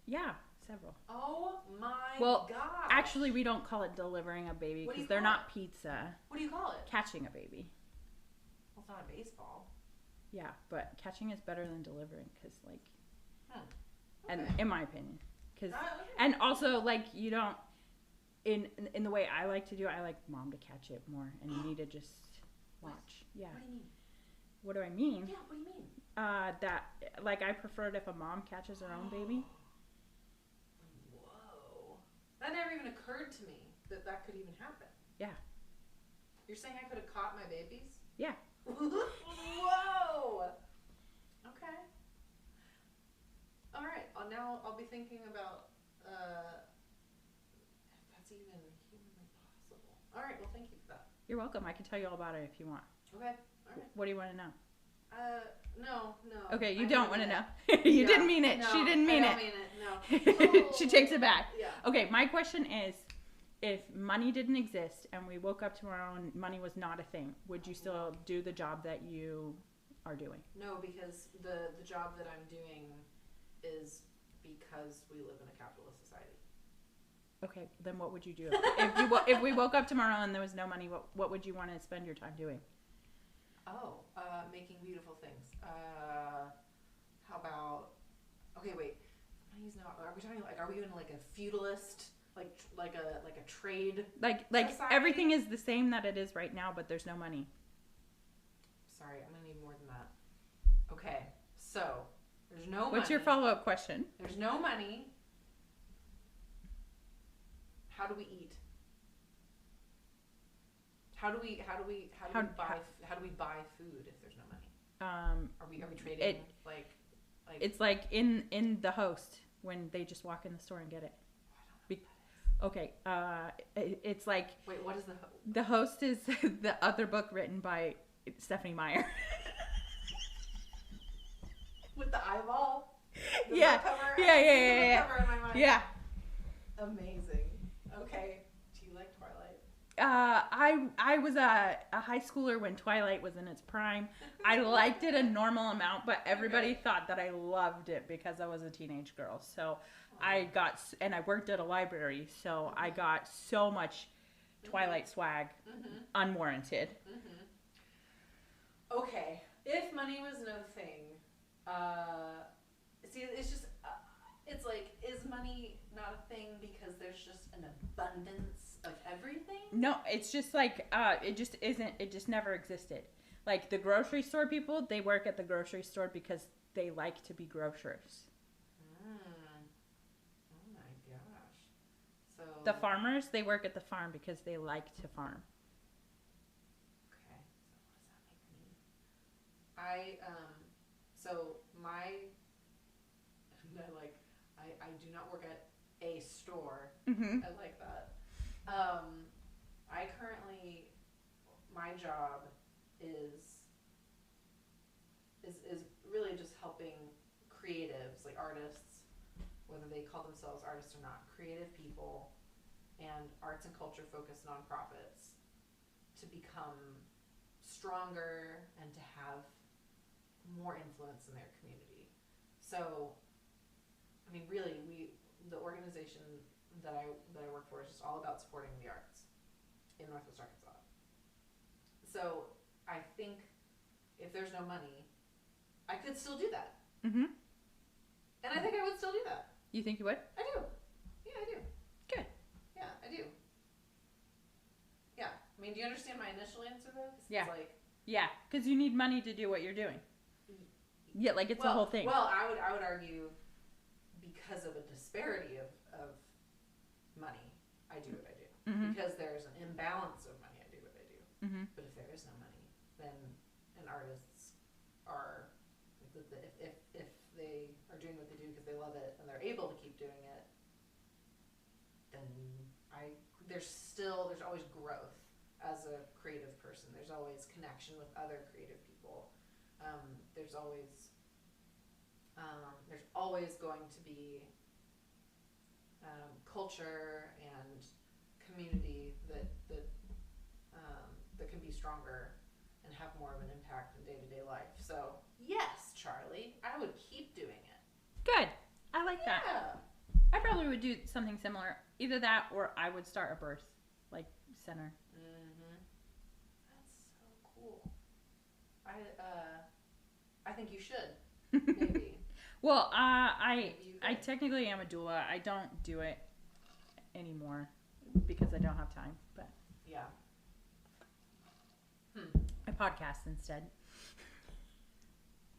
yeah, several. Oh my Well, gosh. actually, we don't call it delivering a baby What do because you they're call not pizza. What do you call it? Catching a baby. Well, it's not a baseball. Yeah, but catching is better than delivering because, like, and Okay. in my opinion, because Okay. and also like you don't in the way I like to do it, I like mom to catch it more, and me to just watch. Yeah. What do you mean? What do I mean? Yeah, what do you mean? That like I prefer it if a mom catches her own baby. Whoa. That never even occurred to me that could even happen. Yeah. You're saying I could have caught my babies? Yeah. Whoa. Okay. All right. Now I'll be thinking about if that's even humanly possible. All right. Well, thank you for that. You're welcome. I can tell you all about it if you want. Okay. All right. What do you want to know? No. Okay, you I don't didn't want to mean know. it. You Yeah. didn't mean it. No, She didn't mean I it. don't mean it. No. She takes it back. Yeah. Okay, my question is, if money didn't exist and we woke up tomorrow and money was not a thing, would you still do the job that you are doing? No, because the job that I'm doing is because we live in a capitalist society. Okay, then what would you do? If we woke up tomorrow and there was no money, what would you want to spend your time doing? Oh, making beautiful things. How about? Okay, wait. Money's not. Are we talking like? Are we in like a feudalist, like a trade? Like society? everything is the same that it is right now, but there's no money. Sorry, I'm gonna need more than that. Okay, so there's no. What's your follow-up question? There's no money. How do we eat? How do we buy food if there's no money? Are we trading like It's like in the host when they just walk in the store and get it. Okay, it's like wait, what is the host is the other book written by Stephanie Meyer. with the eyeball? The Yeah. book cover? Yeah, I yeah, see yeah, the yeah. cover in my mind. Yeah. Amazing. Okay. Do you like Twilight? I was a high schooler when Twilight was in its prime. I liked it a normal amount, but everybody thought that I loved it because I was a teenage girl. So I worked at a library, so I got so much Twilight swag, unwarranted. Okay. If money was no thing, see, it's just, it's like, is money not a thing because there's just an abundance of everything? No, it's just like, it just isn't, it just never existed. Like the grocery store people, they work at the grocery store because they like to be grocers. Oh my gosh. So The farmers, they work at the farm because they like to farm. okay. So what does that make me? I do not work at a store. Mm-hmm. I like that. I currently, my job is really just helping creatives, like artists, whether they call themselves artists or not, creative people and arts and culture focused nonprofits to become stronger and to have more influence in their community. So, I mean, really, the organization that I work for is just all about supporting the arts in Northwest Arkansas. So I think if there's no money, I could still do that. Mm-hmm. And I think I would still do that. You think you would? I do. Yeah, I do. Good. Yeah, I do. Yeah. I mean, do you understand my initial answer though? Yeah. It's like, Yeah, because you need money to do what you're doing. Yeah, like it's a whole thing. Well, I would argue because of a disparity of money, I do what I do. Mm-hmm. Because there's an imbalance of money, I do what I do. Mm-hmm. But if there is no money, then artists are, if they are doing what they do because they love it and they're able to keep doing it, then there's always growth as a creative person. There's always connection with other creative people. There's always going to be culture and community that can be stronger and have more of an impact in day-to-day life. So yes, Charli, I would keep doing it. Good. I like Yeah. that. I probably would do something similar. Either that or I would start a birth center. Mm-hmm. That's so cool. I think you should. Maybe. Well, Maybe you I could. technically am a doula. I don't do it anymore because I don't have time. But Yeah. I podcast instead.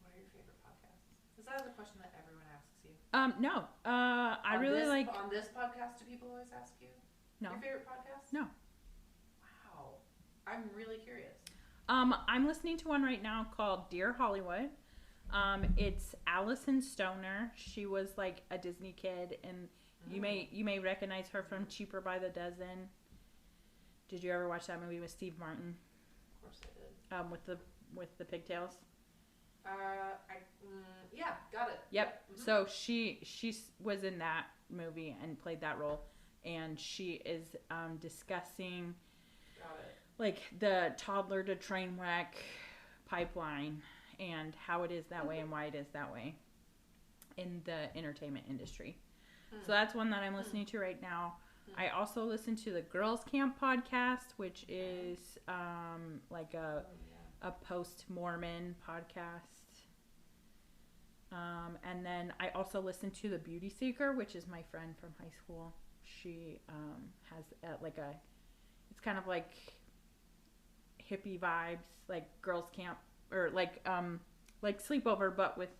What are your favorite podcasts? Is that a question that everyone asks you? No. I really like. On this podcast, do people always ask you? No. Your favorite podcast? No. Wow. I'm really curious. I'm listening to one right now called Dear Hollywood. It's Allison Stoner. She was like a Disney kid, and you may recognize her from Cheaper by the Dozen. Did you ever watch that movie with Steve Martin? Of course I did. With the pigtails. Yeah, got it. Yep. Mm-hmm. So she was in that movie and played that role, and she is discussing Got it. like the toddler to train wreck pipeline and how it is that way and why it is that way in the entertainment industry. So that's one that I'm listening to right now. I also listen to the Girls Camp podcast, which is like a post-Mormon podcast. And then I also listen to The Beauty Seeker, which is my friend from high school. She has it's kind of like hippie vibes, like girls camp or like sleepover, but with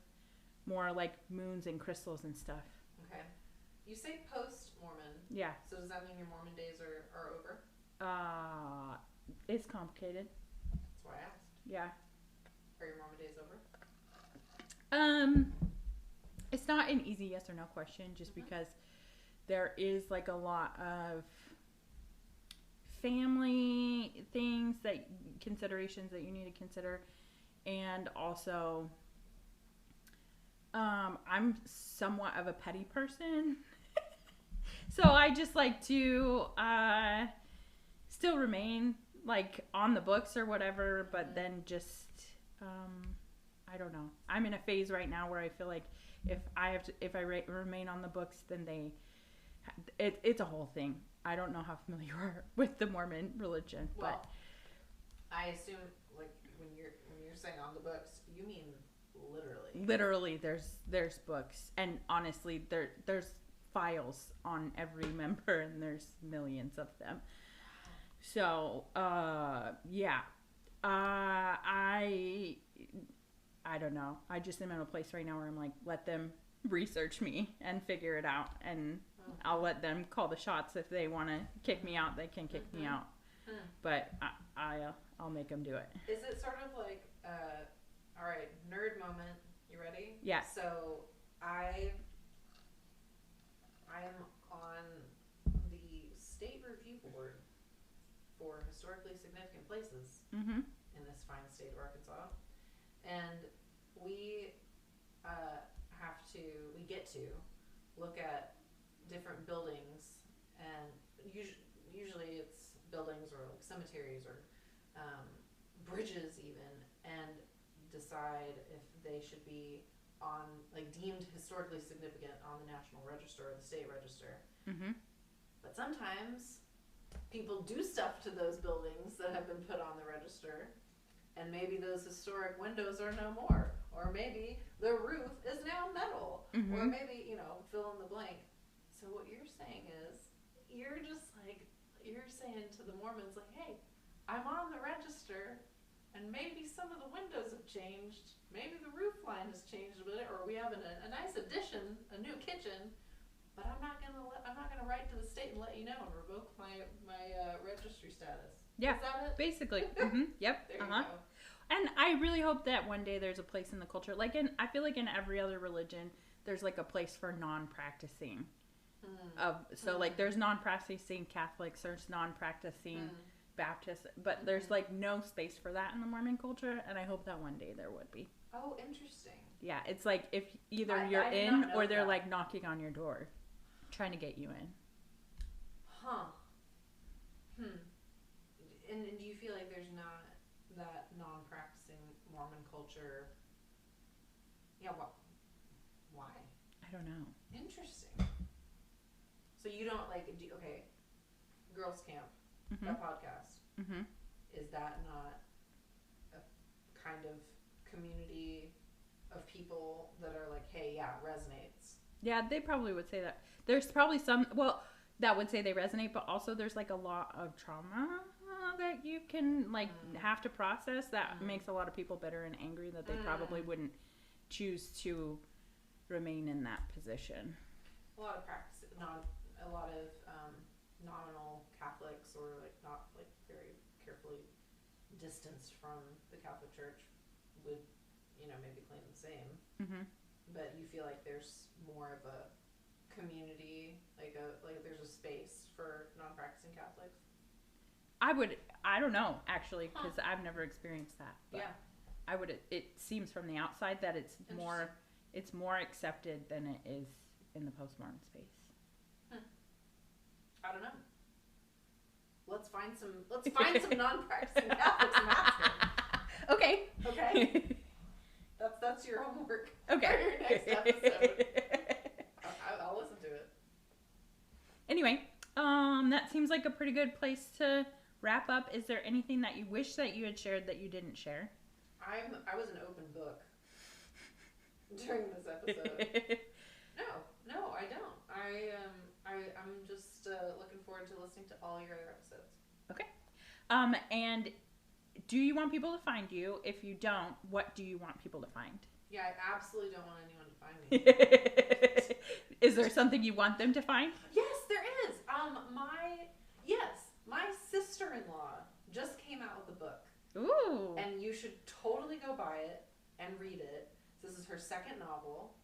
more like moons and crystals and stuff. Okay. You say post-Mormon. Yeah. So does that mean your Mormon days are over? It's complicated. That's why I asked. Yeah. Are your Mormon days over? It's not an easy yes or no question, just because there is like a lot of family things considerations that you need to consider, and also I'm somewhat of a petty person. So I just like to still remain like on the books or whatever, but then just I don't know. I'm in a phase right now where I feel like if I remain on the books, then it's a whole thing. I don't know how familiar you are with the Mormon religion, Well, I assume like when you're saying on the books, you mean literally. Literally, there's books, and honestly, there's files on every member, and there's millions of them. So, yeah, I don't know. I just am in a place right now where I'm like, let them research me and figure it out, and I'll let them call the shots. If they want to kick me out, they can kick me out. But I'll make them do it. Is it sort of like, all right, nerd moment? You ready? Yeah. So I am on the state review board for historically significant places in this fine state of Arkansas, and we get to look at different buildings, and usually it's buildings or like cemeteries or bridges even, and decide if they should be on like deemed historically significant on the National Register or the State Register. But sometimes people do stuff to those buildings that have been put on the register, and maybe those historic windows are no more, or maybe the roof is now metal, or maybe, fill in the blank. So what you're saying is, you're saying to the Mormons, like, hey, I'm on the register, and maybe some of the windows have changed. Maybe the roof line has changed a bit, or we have a nice addition, a new kitchen. But I'm not gonna write to the state and let you know and revoke my registry status. Yeah, is that it? Basically. Yep. There you go. And I really hope that one day there's a place in the culture, I feel like in every other religion, there's like a place for non-practicing. Like there's non-practicing Catholics, there's non-practicing Baptists, but there's like no space for that in the Mormon culture, and I hope that one day there would be. Oh, interesting. Yeah, it's like if either you're in or they're like knocking on your door, trying to get you in. Huh. And do you feel like there's not that non-practicing Mormon culture? Yeah, why? I don't know. Interesting. So you don't okay, Girls Camp, that podcast, is that not a kind of community of people that are like, hey, yeah, it resonates? Yeah, they probably would say that. There's probably some, that would say they resonate, but also there's like a lot of trauma that you can have to process that makes a lot of people bitter and angry that they probably wouldn't choose to remain in that position. A lot of nominal Catholics or not very carefully distanced from the Catholic Church would maybe claim the same. But you feel like there's more of a community, like there's a space for non-practicing Catholics? I don't know, actually, because I've never experienced that. But yeah. It seems from the outside that it's more accepted than it is in the post-Mormon space. I don't know. Let's find some non-practicing Catholics and ask them. Okay. That's your homework. Okay. For your next episode. I'll listen to it. Anyway, that seems like a pretty good place to wrap up. Is there anything that you wish that you had shared that you didn't share? I was an open book during this episode. No, I don't. I'm just looking forward to listening to all your other episodes. Okay. And do you want people to find you? If you don't, what do you want people to find? Yeah, I absolutely don't want anyone to find me. Is there something you want them to find? Yes, there is. My sister-in-law just came out with a book. Ooh. And you should totally go buy it and read it. This is her second novel.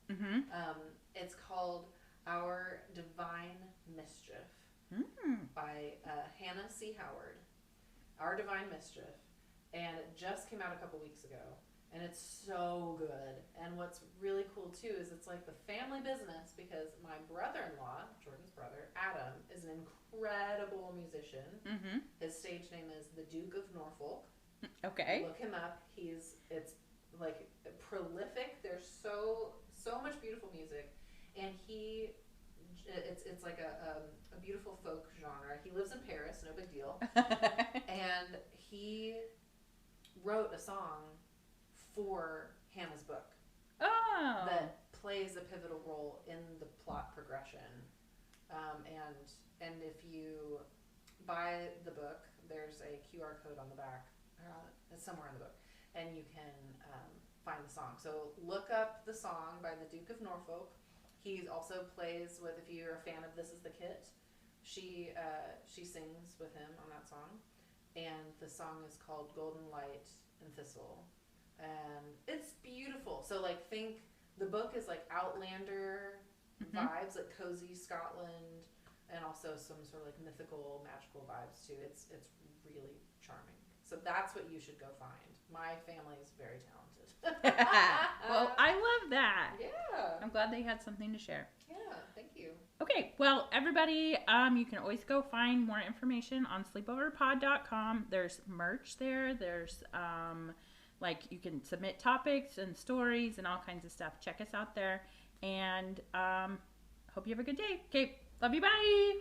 It's called Our Divine Mischief by Hannah C. Howard. Our Divine Mischief. And it just came out a couple weeks ago. And it's so good. And what's really cool, too, is it's like the family business because my brother-in-law, Jordan's brother, Adam, is an incredible musician. His stage name is the Duke of Norfolk. Okay. Look him up. It's like prolific. There's so much beautiful music. And it's like a beautiful folk genre. He lives in Paris, no big deal. And he wrote a song for Hannah's book that plays a pivotal role in the plot progression. And if you buy the book, there's a QR code on the back. It's somewhere in the book, and you can find the song. So look up the song by the Duke of Norfolk. He also plays with, if you're a fan of This Is the Kit, she sings with him on that song. And the song is called Golden Light and Thistle. And it's beautiful. So think the book is like Outlander vibes, like cozy Scotland, and also some sort of mythical, magical vibes too. It's really charming. So that's what you should go find. My family is very talented. Well, I love that. Yeah. I'm glad they had something to share. Yeah, thank you. Okay, well, everybody, you can always go find more information on sleepoverpod.com. There's merch there. There's, you can submit topics and stories and all kinds of stuff. Check us out there. And hope you have a good day. Okay, love you. Bye.